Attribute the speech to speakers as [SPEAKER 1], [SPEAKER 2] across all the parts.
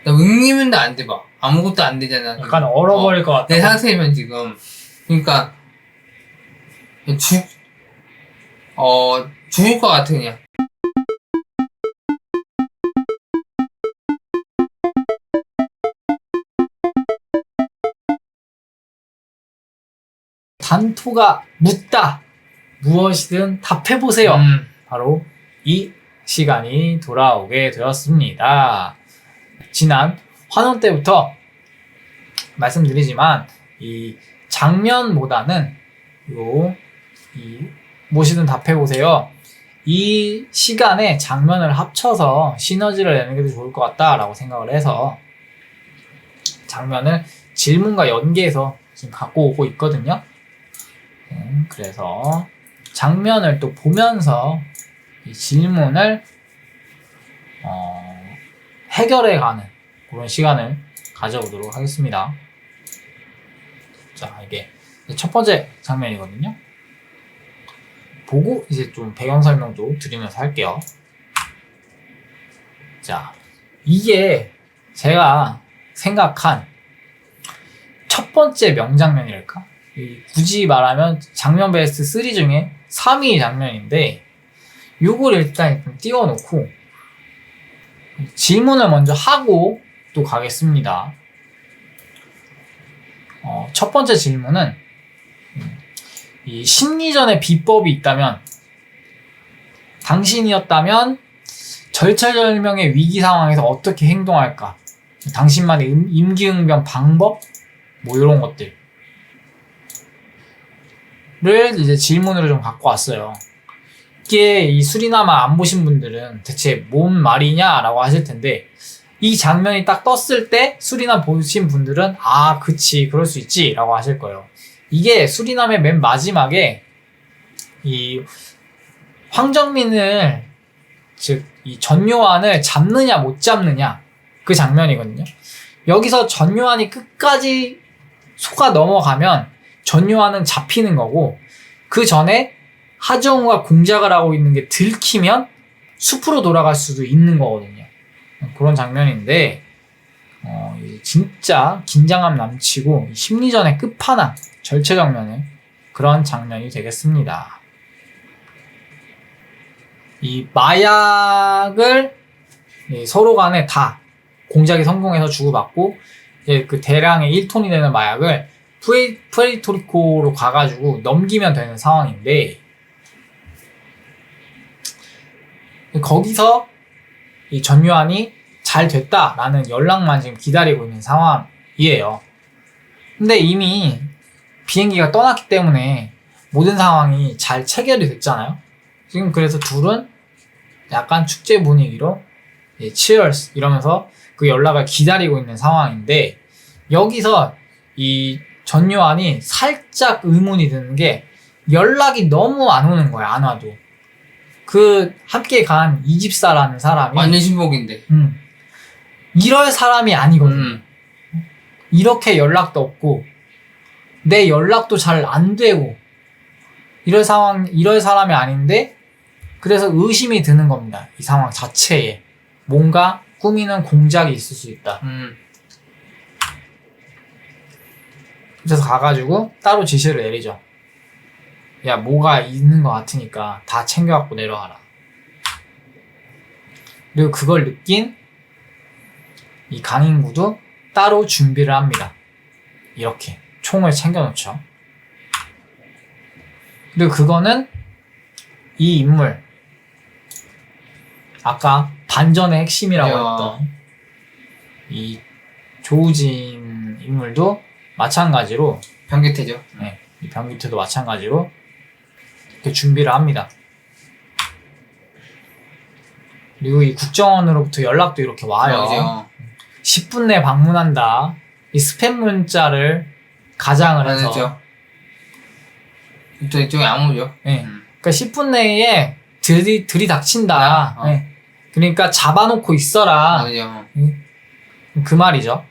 [SPEAKER 1] 나 응님인데 안 돼, 봐. 아무것도 안 되잖아.
[SPEAKER 2] 약간 얼어버릴 것 같아.
[SPEAKER 1] 내 상태면 지금. 그러니까, 죽을 것 같아, 그냥.
[SPEAKER 2] 단토가 묻다. 무엇이든 답해보세요. 바로 이 시간이 돌아오게 되었습니다. 지난 환원 때부터 말씀드리지만 이 장면보다는 이 무엇이든 답해보세요. 이 시간에 장면을 합쳐서 시너지를 내는 게 더 좋을 것 같다라고 생각을 해서 장면을 질문과 연계해서 지금 갖고 오고 있거든요. 그래서 장면을 또 보면서 이 질문을 해결해가는 그런 시간을 가져보도록 하겠습니다. 자, 이게 첫 번째 장면이거든요. 보고 이제 좀 배경 설명도 드리면서 할게요. 자, 이게 제가 생각한 첫 번째 명장면이랄까? 굳이 말하면 장면 베스트 3 중에 3위 장면인데 요걸 일단 띄워놓고 질문을 먼저 하고 또 가겠습니다. 첫 번째 질문은 이 심리전의 비법이 있다면 당신이었다면 절체절명의 위기 상황에서 어떻게 행동할까? 당신만의 임기응변 방법? 뭐 이런 것들을 이제 질문으로 좀 갖고 왔어요. 이게 이 수리나마 안 보신 분들은 대체 뭔 말이냐 라고 하실 텐데 이 장면이 딱 떴을 때 수리남 보신 분들은 아 그치 그럴 수 있지 라고 하실 거예요. 이게 수리남의 맨 마지막에 이 황정민을 즉 이 전요한을 잡느냐 못 잡느냐 그 장면이거든요. 여기서 전요한이 끝까지 속아 넘어가면 전요한은 잡히는 거고 그 전에 하정우가 공작을 하고 있는 게 들키면 숲으로 돌아갈 수도 있는 거거든요. 그런 장면인데 진짜 긴장감 넘치고 심리전의 끝판왕 절체장면의 그런 장면이 되겠습니다. 이 마약을 서로 간에 다 공작이 성공해서 주고받고 그 대량의 1톤이 되는 마약을 푸에르토리코로 가가지고 넘기면 되는 상황인데 거기서 이 전요한이 잘 됐다라는 연락만 지금 기다리고 있는 상황이에요. 근데 이미 비행기가 떠났기 때문에 모든 상황이 잘 체결이 됐잖아요. 지금 그래서 둘은 약간 축제 분위기로 치얼스 이러면서 그 연락을 기다리고 있는 상황인데 여기서 이 전요한이 살짝 의문이 드는 게 연락이 너무 안 오는 거야. 안 와도 그 함께 간 이집사라는 사람이
[SPEAKER 1] 완전 신복인데
[SPEAKER 2] 이럴 사람이 아니거든. 이렇게 연락도 없고 내 연락도 잘 안 되고 이럴 사람이 아닌데 그래서 의심이 드는 겁니다. 이 상황 자체에 뭔가 꾸미는 공작이 있을 수 있다. 그래서 가가지고 따로 지시를 내리죠. 야 뭐가 있는 것 같으니까 다 챙겨갖고 내려가라. 그리고 그걸 느낀 이 강인구도 따로 준비를 합니다. 이렇게 총을 챙겨놓죠. 그리고 그거는 이 인물 아까 반전의 핵심이라고 했던 이 조우진 인물도 마찬가지로
[SPEAKER 1] 변기태죠.
[SPEAKER 2] 네, 이 변기태도 마찬가지로 이렇게 준비를 합니다. 그리고 이 국정원으로부터 연락도 이렇게 와요. 10분 내 방문한다. 이 스팸 문자를 가장을 해서
[SPEAKER 1] 이쪽에 안 오죠.
[SPEAKER 2] 네. 그러니까 10분 내에 들이닥친다. 네. 그러니까 잡아놓고 있어라. 그 말이죠.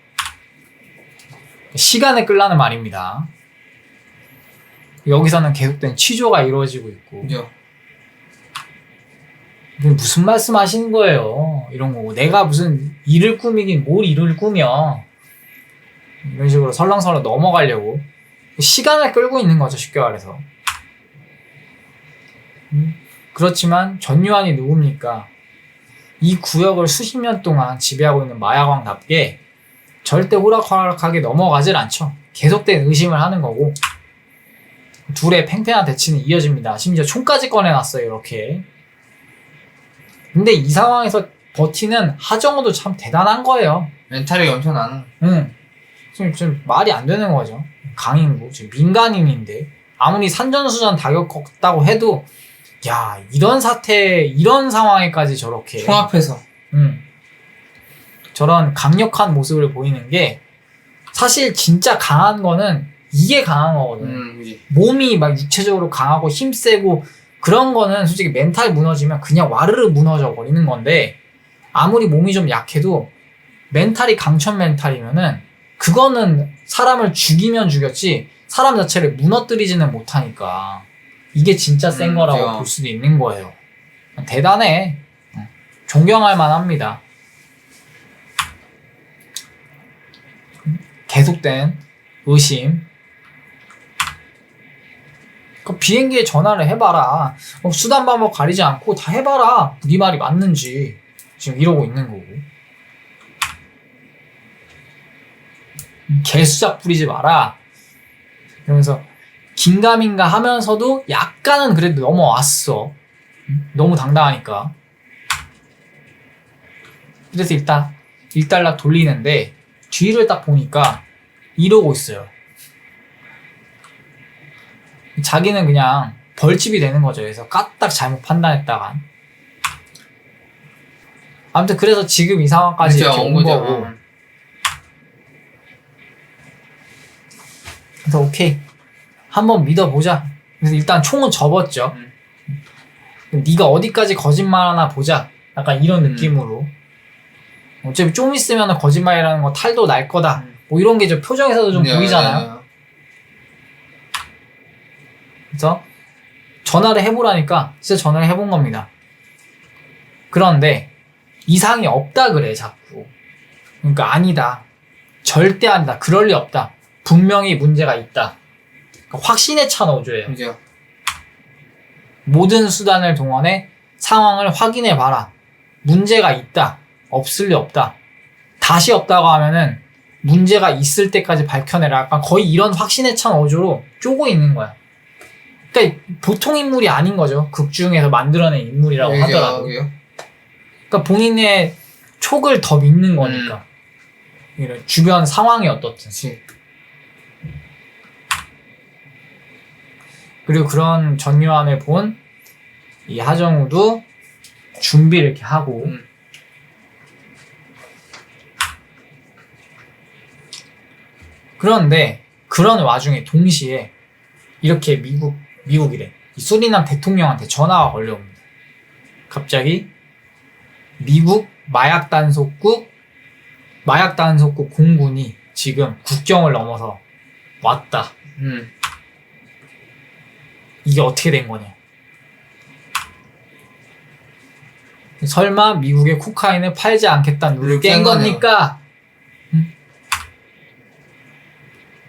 [SPEAKER 2] 시간을 끌라는 말입니다. 여기서는 계속된 취조가 이루어지고 있고
[SPEAKER 1] 그죠.
[SPEAKER 2] 무슨 말씀 하시는 거예요? 이런 거고 내가 무슨 일을 꾸미긴 뭘 일을 꾸며. 이런 식으로 설렁설렁 넘어가려고 시간을 끌고 있는 거죠, 쉽게 말해서. 그렇지만 전유한이 누굽니까? 이 구역을 수십 년 동안 지배하고 있는 마약왕답게 절대 호락호락하게 넘어가질 않죠. 계속된 의심을 하는 거고, 둘의 팽팽한 대치는 이어집니다. 심지어 총까지 꺼내놨어요, 이렇게. 근데 이 상황에서 버티는 하정우도 참 대단한 거예요.
[SPEAKER 1] 멘탈이 엄청나는.
[SPEAKER 2] 좀 말이 안 되는 거죠. 강인구, 지금 민간인인데, 아무리 산전수전 다 겪었다고 해도, 야, 이런 사태, 이런 상황에까지 저렇게.
[SPEAKER 1] 총앞에서.
[SPEAKER 2] 저런 강력한 모습을 보이는 게, 사실 진짜 강한 거는 이게 강한 거거든.
[SPEAKER 1] 그지.
[SPEAKER 2] 몸이 막 육체적으로 강하고 힘세고, 그런 거는 솔직히 멘탈 무너지면 그냥 와르르 무너져 버리는 건데, 아무리 몸이 좀 약해도, 멘탈이 강천 멘탈이면은, 그거는 사람을 죽이면 죽였지 사람 자체를 무너뜨리지는 못하니까 이게 진짜 센 거라고
[SPEAKER 1] 그죠.
[SPEAKER 2] 볼 수도 있는 거예요. 대단해. 존경할 만합니다. 계속된 의심. 그 비행기에 전화를 해봐라. 수단 방법 가리지 않고 다 해봐라. 네 말이 맞는지 지금 이러고 있는 거고. 개수작 부리지 마라. 이러면서 긴가민가 하면서도 약간은 그래도 넘어왔어. 너무 당당하니까. 그래서 일단 일단락 돌리는데 뒤를 딱 보니까 이러고 있어요. 자기는 그냥 벌집이 되는 거죠. 그래서 까딱 잘못 판단했다가. 아무튼 그래서 지금 이 상황까지 이렇게 온 거고. 그래서 오케이, 한번 믿어보자. 그래서 일단 총은 접었죠. 네가 어디까지 거짓말하나 보자. 약간 이런 느낌으로. 어차피 좀 있으면 거짓말이라는 거 탈도 날 거다. 뭐 이런 게 좀 표정에서도 좀 보이잖아요. 그래서 전화를 해보라니까 진짜 전화를 해본 겁니다. 그런데 이상이 없다 그래 자꾸. 그러니까 아니다, 절대 아니다, 그럴 리 없다, 분명히 문제가 있다. 그러니까 확신에 찬 어조예요.
[SPEAKER 1] 그죠.
[SPEAKER 2] 모든 수단을 동원해 상황을 확인해 봐라. 문제가 있다. 없을 리 없다. 다시 없다고 하면은 문제가 있을 때까지 밝혀내라. 약간 거의 이런 확신에 찬 어조로 쪼고 있는 거야. 그러니까 보통 인물이 아닌 거죠. 극 중에서 만들어낸 인물이라고
[SPEAKER 1] 그죠,
[SPEAKER 2] 하더라도.
[SPEAKER 1] 그죠.
[SPEAKER 2] 그러니까 본인의 촉을 더 믿는 거니까. 이런 주변 상황이 어떻든.
[SPEAKER 1] 그치.
[SPEAKER 2] 그리고 그런 전요한을 본 이 하정우도 준비를 이렇게 하고 그런데 그런 와중에 동시에 이렇게 미국이래, 이 수리남 대통령한테 전화가 걸려옵니다. 갑자기 미국 마약단속국 공군이 지금 국경을 넘어서 왔다. 이게 어떻게 된 거냐? 설마 미국의 코카인을 팔지 않겠다는 룰을 깬 겁니까?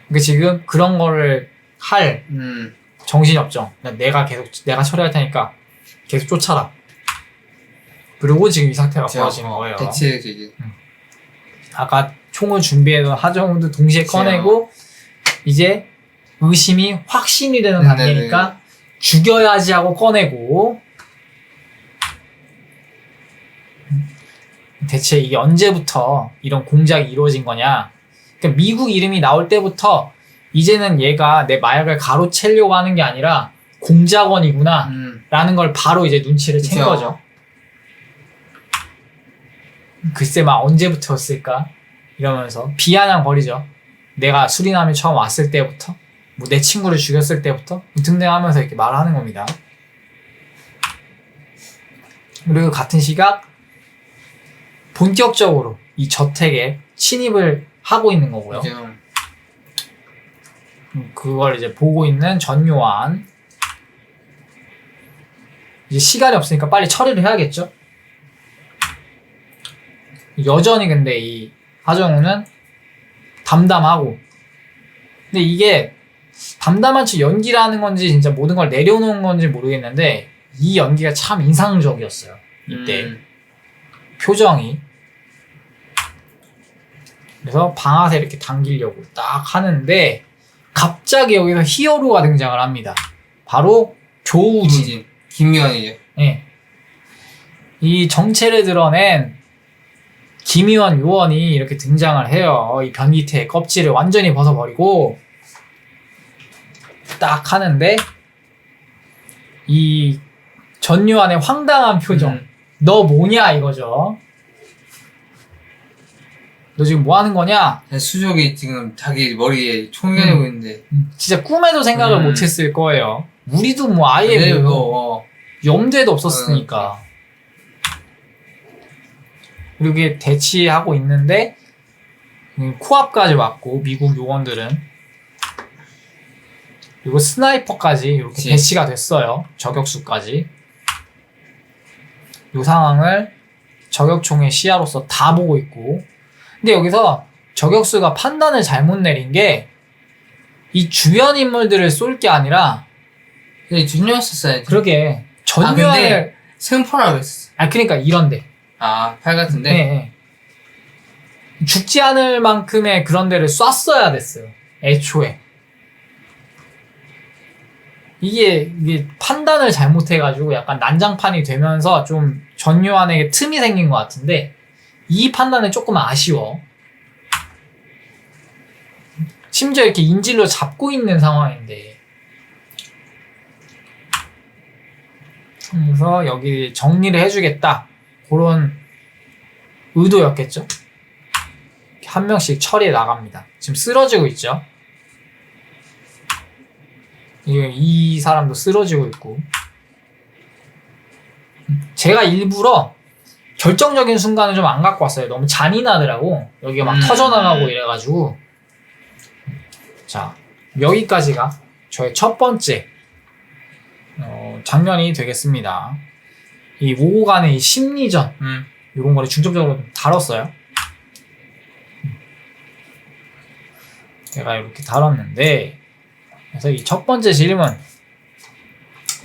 [SPEAKER 2] 그러니까 지금 그런 거를 할 정신이 없죠. 내가 처리할 테니까 계속 쫓아라. 그리고 지금 이 상태가 벌어지는 거예요.
[SPEAKER 1] 대체지.
[SPEAKER 2] 아까 총을 준비해둔 하정우도 동시에 꺼내고 이제 의심이 확신이 되는 단계니까 죽여야지 하고 꺼내고. 대체 이게 언제부터 이런 공작이 이루어진 거냐? 그러니까 미국 이름이 나올 때부터 이제는 얘가 내 마약을 가로채려고 하는 게 아니라 공작원이구나 라는 걸 바로 이제 눈치를 챈 거죠. 글쎄 막 언제부터였을까? 이러면서 비아냥 거리죠. 내가 수리남에 처음 왔을 때부터, 뭐 내 친구를 죽였을 때부터 등등 하면서 이렇게 말하는 겁니다. 그리고 같은 시각 본격적으로 이 저택에 침입을 하고 있는 거고요.
[SPEAKER 1] 그죠.
[SPEAKER 2] 그걸 이제 보고 있는 전요한. 이제 시간이 없으니까 빨리 처리를 해야겠죠. 여전히 근데 이 하정우는 담담하고, 근데 이게 담담한 척 연기를 하는 건지 진짜 모든 걸 내려놓은 건지 모르겠는데 이 연기가 참 인상적이었어요. 이때 표정이. 그래서 방아쇠 이렇게 당기려고 딱 하는데 갑자기 여기서 히어로가 등장을 합니다. 바로 조우진.
[SPEAKER 1] 김유한이죠.
[SPEAKER 2] 예. 이 정체를 드러낸 김유한 요원이 이렇게 등장을 해요. 이 변기태의 껍질을 완전히 벗어버리고 딱 하는데 이 전요한의 황당한 표정. 너 뭐냐 이거죠. 너 지금 뭐 하는 거냐?
[SPEAKER 1] 수족이 지금 자기 머리에 총이 내고 있는데.
[SPEAKER 2] 진짜 꿈에도 생각을 못했을 거예요. 우리도 뭐 아예 뭐 염두에도 없었으니까. 그리고 이게 대치하고 있는데 코앞까지 왔고 미국 요원들은, 그리고 스나이퍼까지 이렇게
[SPEAKER 1] 그치.
[SPEAKER 2] 대치가 됐어요. 저격수까지. 이 상황을 저격총의 시야로서 다 보고 있고, 근데 여기서 저격수가 판단을 잘못 내린 게 이 주변 인물들을 쏠 게 아니라
[SPEAKER 1] 준이었었어야지.
[SPEAKER 2] 그러게 전요한을
[SPEAKER 1] 근데 생포라고 했어.
[SPEAKER 2] 그러니까 이런데
[SPEAKER 1] 팔 같은데.
[SPEAKER 2] 네. 죽지 않을 만큼의 그런 데를 쐈어야 됐어요. 애초에. 이게 판단을 잘못해가지고 약간 난장판이 되면서 좀 전요한에게 틈이 생긴 것 같은데 이 판단은 조금 아쉬워. 심지어 이렇게 인질로 잡고 있는 상황인데. 그래서 여기 정리를 해주겠다. 그런 의도였겠죠. 한 명씩 처리해 나갑니다. 지금 쓰러지고 있죠. 이 사람도 쓰러지고 있고. 제가 일부러 결정적인 순간을 좀 안 갖고 왔어요. 너무 잔인하더라고. 여기가 막 터져나가고 이래가지고. 자, 여기까지가 저의 첫 번째 장면이 되겠습니다. 이 오고 가는 이 심리전, 이런 거를 중점적으로 좀 다뤘어요. 제가 이렇게 다뤘는데, 그래서 이 첫 번째 질문,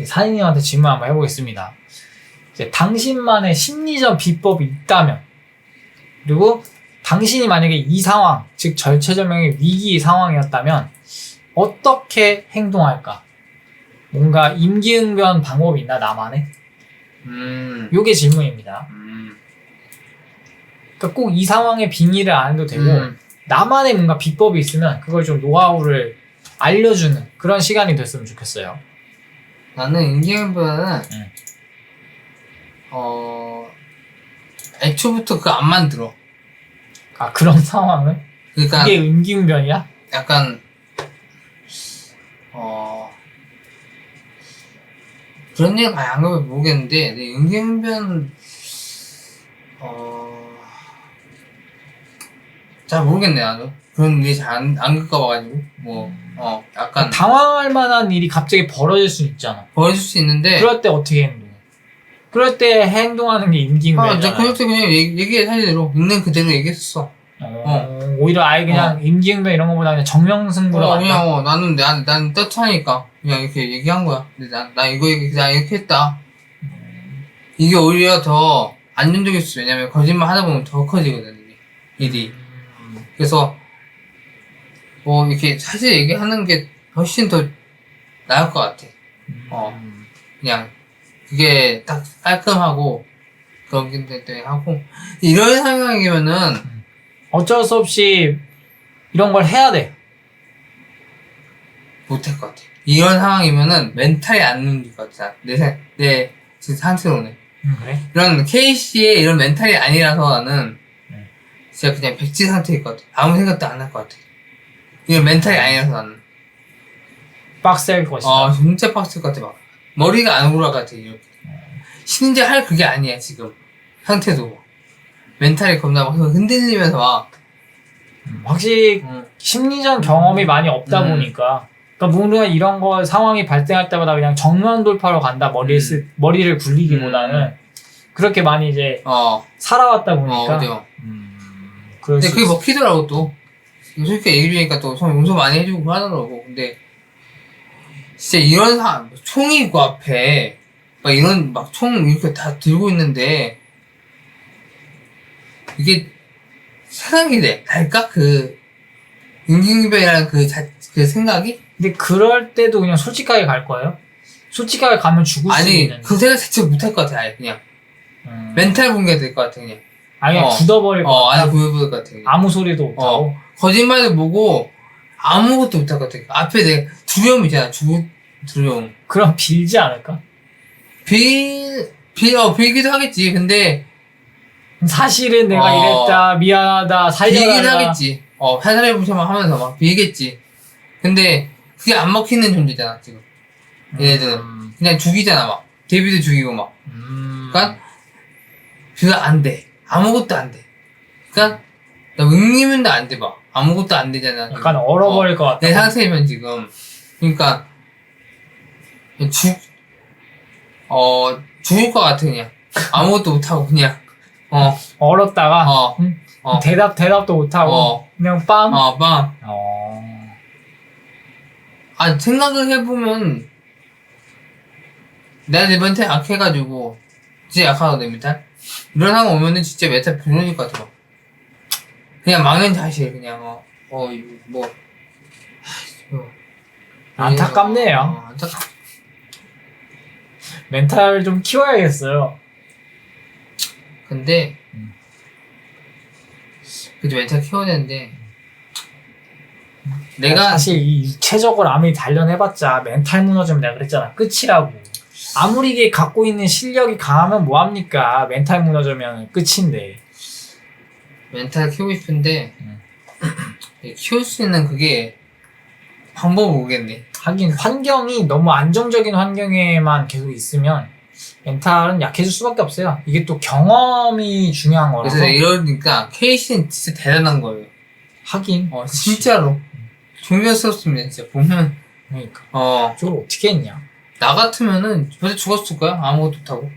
[SPEAKER 2] 사장님한테 질문 한번 해보겠습니다. 이제 당신만의 심리전 비법이 있다면, 그리고 당신이 만약에 이 상황, 즉 절체절명의 위기 상황이었다면 어떻게 행동할까? 뭔가 임기응변 방법이 있나, 나만의? 요게 질문입니다. 그러니까 꼭 이 상황의 빙의를 안 해도 되고 나만의 뭔가 비법이 있으면 그걸 좀 노하우를 알려주는 그런 시간이 됐으면 좋겠어요.
[SPEAKER 1] 나는 임기응변은 애초부터 그거 안 만들어.
[SPEAKER 2] 그런 상황을?
[SPEAKER 1] 그러니까
[SPEAKER 2] 이게 임기응변이야?
[SPEAKER 1] 약간 그런 얘기 많이 안 가면 모르겠는데 내 임기응변 잘 모르겠네. 나도 그런 일 잘 안 겪어봐가지고 약간
[SPEAKER 2] 당황할 만한 일이 갑자기 벌어질 수 있잖아.
[SPEAKER 1] 보여줄 수 있는데
[SPEAKER 2] 그럴 때 어떻게 행동해? 그럴 때 행동하는 게 임기응변이잖아.
[SPEAKER 1] 그럴 때 그냥 얘기해. 사실대로 있는 그대로 얘기했었어.
[SPEAKER 2] 오히려 아예 그냥 임기응변 이런 거보다 그냥 정명승부로 갔다.
[SPEAKER 1] 그냥 나는 떳하니까 그냥 이렇게 얘기한 거야. 근데 나 이렇게 했다. 이게 오히려 더 안정적일 수. 왜냐면 거짓말 하다 보면 더 커지거든 이게 일이. 그래서 이렇게 사실 얘기하는 게 훨씬 더 나을 것 같아. 그냥 그게 딱 깔끔하고 그런 게 하고 이런 상황이면은
[SPEAKER 2] 어쩔 수 없이 이런 걸 해야 돼.
[SPEAKER 1] 못할 것 같아. 이런 상황이면은 멘탈이 안 눌릴 것 같아. 내 지금 상태로는.
[SPEAKER 2] 그래?
[SPEAKER 1] 이런 K씨의 이런 멘탈이 아니라서 나는 진짜 그냥 백지 상태일 것 같아. 아무 생각도 안 할 것 같아. 이런 멘탈이 아니라서 나는.
[SPEAKER 2] 빡셀 것이다.
[SPEAKER 1] 진짜 빡셀 것 같아. 막 머리가 안 오를 것 같아. 이렇게. 심지어 할 그게 아니야 지금 상태도. 멘탈이 겁나 막 흔들리면서 막.
[SPEAKER 2] 확실히 심리전 경험이 많이 없다 보니까, 그러니까 뭔가 이런 거 상황이 발생할 때마다 그냥 정면 돌파로 간다. 머리를 굴리기보다는 그렇게 많이 이제
[SPEAKER 1] 어,
[SPEAKER 2] 살아왔다 보니까.
[SPEAKER 1] 그죠.
[SPEAKER 2] 그럴
[SPEAKER 1] 근데
[SPEAKER 2] 수
[SPEAKER 1] 그게
[SPEAKER 2] 있어.
[SPEAKER 1] 먹히더라고, 또. 솔직히 얘기해주니까 또 용서 많이 해주고 하더라고. 근데, 진짜 이런 사람, 총이 있고 앞에, 막 이런, 막 총 이렇게 다 들고 있는데, 이게 세상이 될까? 그, 임기응변이라는 그 생각이?
[SPEAKER 2] 근데 그럴 때도 그냥 솔직하게 갈 거예요? 솔직하게 가면 죽을 수
[SPEAKER 1] 아니,
[SPEAKER 2] 있는.
[SPEAKER 1] 그 생각 자체 못할 것 같아, 아예, 그냥. 멘탈 붕괴 될 것 같아, 그냥.
[SPEAKER 2] 아니, 그냥 굳어버릴 것 같다.
[SPEAKER 1] 아니, 구해볼 것 같아, 그냥.
[SPEAKER 2] 아무 소리도 못하고.
[SPEAKER 1] 거짓말도 보고, 아무것도 못할 것 같아. 앞에 내가 두려움 있잖아, 두려움.
[SPEAKER 2] 그럼 빌지 않을까?
[SPEAKER 1] 빌기도 하겠지. 근데,
[SPEAKER 2] 사실은 내가 이랬다, 미안하다,
[SPEAKER 1] 빌기는
[SPEAKER 2] 살려달라.
[SPEAKER 1] 하겠지. 살살해보셔만 하면서 막 빌겠지. 근데, 그게 안 먹히는 존재잖아, 지금. 얘네들은. 그냥 죽이잖아, 막. 데뷔도 죽이고, 막. 그니까, 그거 안 돼. 아무것도 안 돼. 그니까, 나 응님은도 안 돼, 막. 아무것도 안 되잖아. 지금.
[SPEAKER 2] 약간 얼어버릴 것 같다.
[SPEAKER 1] 내 상태면 지금. 그니까, 죽을 것 같아, 그냥. 아무것도 못하고, 그냥.
[SPEAKER 2] 얼었다가, 응? 대답도 못하고, 그냥 빵?
[SPEAKER 1] 빵. 생각을 해보면, 내가 내 멘탈 약해가지고, 진짜 약하거든, 멘탈? 이런 상황 오면은 진짜 멘탈 무너질 것 같아, 막. 그냥 망연자실, 그냥,
[SPEAKER 2] 안타깝네요. 멘탈 좀 키워야겠어요.
[SPEAKER 1] 근데, 그래도 멘탈 키워야 되는데, 내가,
[SPEAKER 2] 사실 이 육체적으로 아무리 단련해봤자 멘탈 무너지면 내가 그랬잖아. 끝이라고. 아무리 이게 갖고 있는 실력이 강하면 뭐합니까? 멘탈 무너지면 끝인데.
[SPEAKER 1] 멘탈 키우고 싶은데, 키울 수 있는 그게, 방법을 모르겠네.
[SPEAKER 2] 하긴 환경이 너무 안정적인 환경에만 계속 있으면 멘탈은 약해질 수밖에 없어요. 이게 또 경험이 중요한 거라서.
[SPEAKER 1] 그래서 이러니까, 케이씨는 진짜 대단한 거예요.
[SPEAKER 2] 하긴.
[SPEAKER 1] 진짜로. 존경스럽습니다, 진짜. 보면,
[SPEAKER 2] 그러니까.
[SPEAKER 1] 어,
[SPEAKER 2] 저걸 어떻게 했냐.
[SPEAKER 1] 나 같으면은 벌써 죽었을 거야. 아무것도 못하고.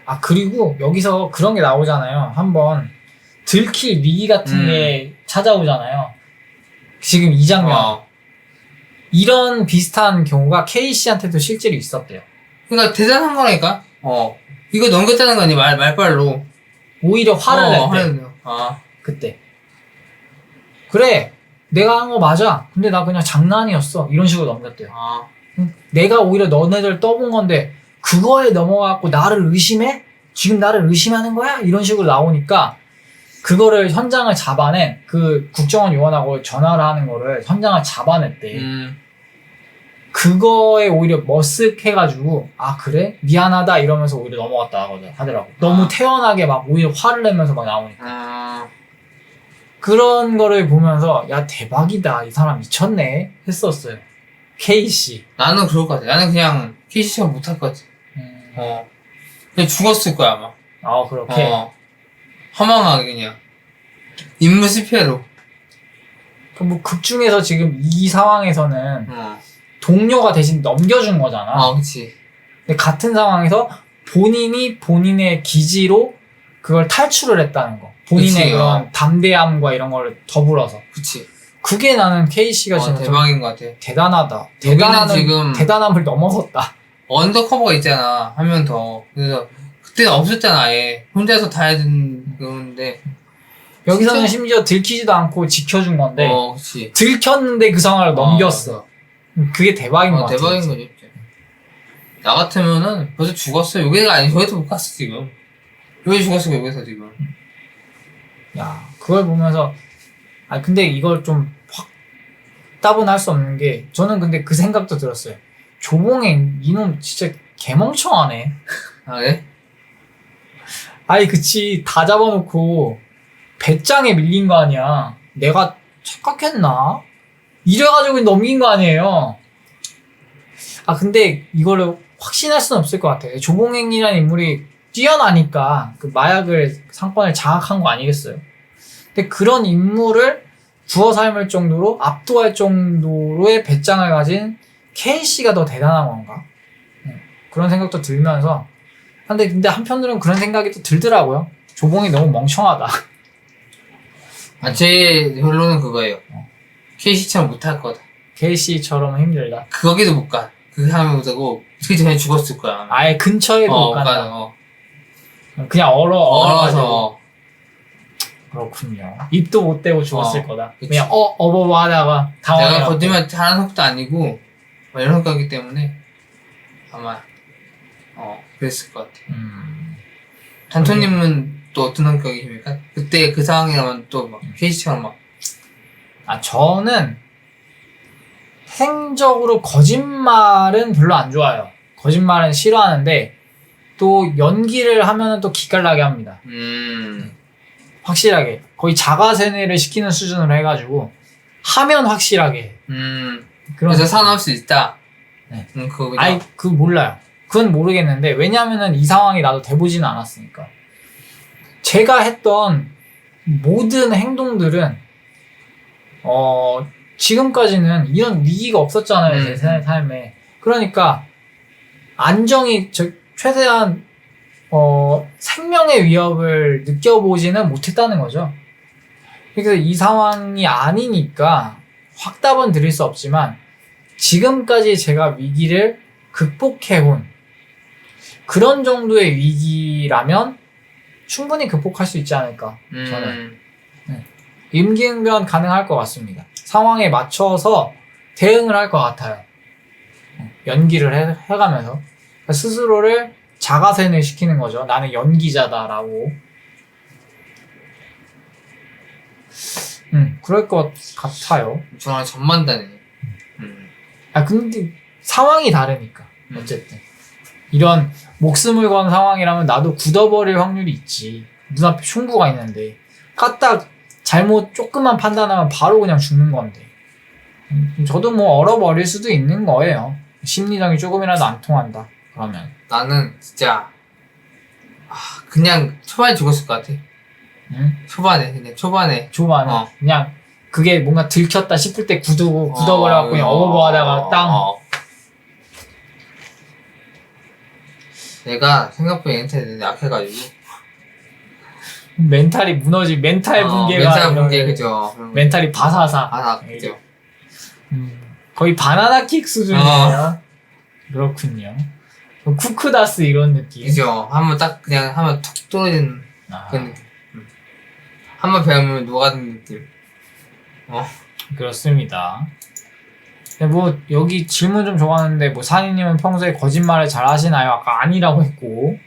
[SPEAKER 2] 아, 그리고 여기서 그런 게 나오잖아요. 한번 들킬 위기 같은 게 찾아오잖아요. 지금 이 장면. 이런 비슷한 경우가 K씨한테도 실제로 있었대요.
[SPEAKER 1] 그러니까 대단한 거라니까. 이거 넘겼다는 거 아니, 말빨로.
[SPEAKER 2] 오히려 화를 냈대.
[SPEAKER 1] 화를 내요.
[SPEAKER 2] 그때. 그래, 내가 한 거 맞아. 근데 나 그냥 장난이었어. 이런 식으로 넘겼대요. 응? 내가 오히려 너네들 떠본 건데 그거에 넘어가고 나를 의심해? 지금 나를 의심하는 거야? 이런 식으로 나오니까 그거를 현장을 잡아낸 그 국정원 요원하고 전화를 하는 거를 현장을 잡아냈대. 그거에 오히려 머쓱해가지고 아 그래? 미안하다 이러면서 오히려 넘어갔다 하더라고. 너무 태연하게 막 오히려 화를 내면서 막 나오니까. 그런 거를 보면서 야 대박이다 이 사람 미쳤네 했었어요. K씨.
[SPEAKER 1] 나는 그럴 것 같아. 나는 그냥 케이씨처럼 못할 것 같아. 그냥 죽었을 거야, 아마.
[SPEAKER 2] 그렇게.
[SPEAKER 1] 허망하게 그냥. 인물 실패로.
[SPEAKER 2] 뭐 극 중에서 지금 이 상황에서는 동료가 대신 넘겨준 거잖아.
[SPEAKER 1] 그치.
[SPEAKER 2] 근데 같은 상황에서 본인이 본인의 기지로 그걸 탈출을 했다는 거. 본인의
[SPEAKER 1] 그치,
[SPEAKER 2] 그런 담대함과 이런 걸 더불어서.
[SPEAKER 1] 그치.
[SPEAKER 2] 그게 나는 K씨가 진짜
[SPEAKER 1] 대박인 것 같아.
[SPEAKER 2] 대단하다.
[SPEAKER 1] 여기는 지금
[SPEAKER 2] 대단함을 넘어섰다.
[SPEAKER 1] 언더커버가 있잖아. 한 명 더. 그래서 그때는 없었잖아, 아예. 혼자서 다 해야 되는 건데.
[SPEAKER 2] 여기서는
[SPEAKER 1] 진짜?
[SPEAKER 2] 심지어 들키지도 않고 지켜준 건데
[SPEAKER 1] 그치.
[SPEAKER 2] 들켰는데 그 상황을 넘겼어. 그게 대박인 것 같아.
[SPEAKER 1] 대박인 거지. 나 같으면은 벌써 죽었어. 여기가 아니, 저기서 못 갔어, 지금. 여기 죽었어, 여기서 지금.
[SPEAKER 2] 야, 그걸 보면서 근데 이걸 좀 확 따분할 수 없는 게 저는 근데 그 생각도 들었어요. 조봉행 이놈 진짜 개멍청하네.
[SPEAKER 1] 그래?
[SPEAKER 2] 아니 그치 다 잡아놓고 배짱에 밀린 거 아니야. 내가 착각했나? 이래가지고 넘긴 거 아니에요. 근데 이거를 확신할 수는 없을 것 같아요. 조봉행이라는 인물이 뛰어나니까 그 마약을 상권을 장악한 거 아니겠어요? 근데 그런 인물을 두어 삶을 정도로 압도할 정도로의 배짱을 가진 K씨가 더 대단한 건가? 그런 생각도 들면서 근데 한편으로는 그런 생각이 또 들더라고요. 조봉이 너무 멍청하다.
[SPEAKER 1] 제 결론은 그거예요. KC처럼 못할 거다.
[SPEAKER 2] KC처럼 힘들다.
[SPEAKER 1] 거기도 못 가. 그 사람이 못하고 그 전에 죽었을 거야.
[SPEAKER 2] 아예 근처에도 못
[SPEAKER 1] 못
[SPEAKER 2] 간다.
[SPEAKER 1] 가.
[SPEAKER 2] 그냥 얼어가지고.
[SPEAKER 1] 얼어서.
[SPEAKER 2] 그렇군요. 입도 못 대고 죽었을 거다.
[SPEAKER 1] 그치.
[SPEAKER 2] 그냥 어버버 하다가
[SPEAKER 1] 내가
[SPEAKER 2] 당황해요.
[SPEAKER 1] 거짓말 잘하는 성도 아니고 이런 성격이기 때문에 아마 그랬을 것 같아. 단토님은 또 어떤 성격이십니까? 그때 그 상황이라면 또 막 KC처럼 막
[SPEAKER 2] 저는 행적으로 거짓말은 별로 안 좋아요. 거짓말은 싫어하는데 또 연기를 하면은 또 기깔나게 합니다. 확실하게 거의 자가세뇌를 시키는 수준으로 해가지고 하면 확실하게 해.
[SPEAKER 1] 그래서 살아남을 수 있다.
[SPEAKER 2] 네.
[SPEAKER 1] 그거
[SPEAKER 2] 아니 그거 몰라요. 그건 모르겠는데 왜냐면은 이 상황이 나도 돼보지는 않았으니까. 제가 했던 모든 행동들은 지금까지는 이런 위기가 없었잖아요. 제 삶에. 그러니까 안정이 최대한 생명의 위협을 느껴보지는 못했다는 거죠. 그래서 이 상황이 아니니까 확답은 드릴 수 없지만 지금까지 제가 위기를 극복해온 그런 정도의 위기라면 충분히 극복할 수 있지 않을까 저는. 임기응변 가능할 것 같습니다. 상황에 맞춰서 대응을 할 것 같아요. 연기를 해가면서 스스로를 자가세뇌 시키는 거죠. 나는 연기자다라고. 그럴 것 같아요.
[SPEAKER 1] 저랑 전만다네.
[SPEAKER 2] 근데 상황이 다르니까. 어쨌든 이런 목숨을 건 상황이라면 나도 굳어버릴 확률이 있지. 눈앞에 흉부가 있는데 까딱 잘못 조금만 판단하면 바로 그냥 죽는 건데. 저도 뭐 얼어버릴 수도 있는 거예요. 심리적이 조금이라도 안 통한다 그러면.
[SPEAKER 1] 나는 진짜 그냥 초반에 죽었을 것 같아. 그냥 초반에
[SPEAKER 2] 그냥 그게 뭔가 들켰다 싶을 때 굳어버려갖고 그냥 어버버하다가 땅.
[SPEAKER 1] 내가 생각보다 멘탈이 약해가지고
[SPEAKER 2] 멘탈이 무너지 멘탈 붕괴가
[SPEAKER 1] 멘탈 붕괴 그죠.
[SPEAKER 2] 멘탈이 바사사.
[SPEAKER 1] 그죠.
[SPEAKER 2] 거의 바나나킥 수준이에요. 그렇군요. 쿠크다스 이런 느낌.
[SPEAKER 1] 그죠. 한번 딱 그냥 하면 툭 떨어지는 그런 느낌. 한번 배우면 녹아드는 느낌.
[SPEAKER 2] 그렇습니다. 뭐 여기 질문 좀 적었는데 뭐 산이님은 평소에 거짓말을 잘 하시나요? 아까 아니라고 했고.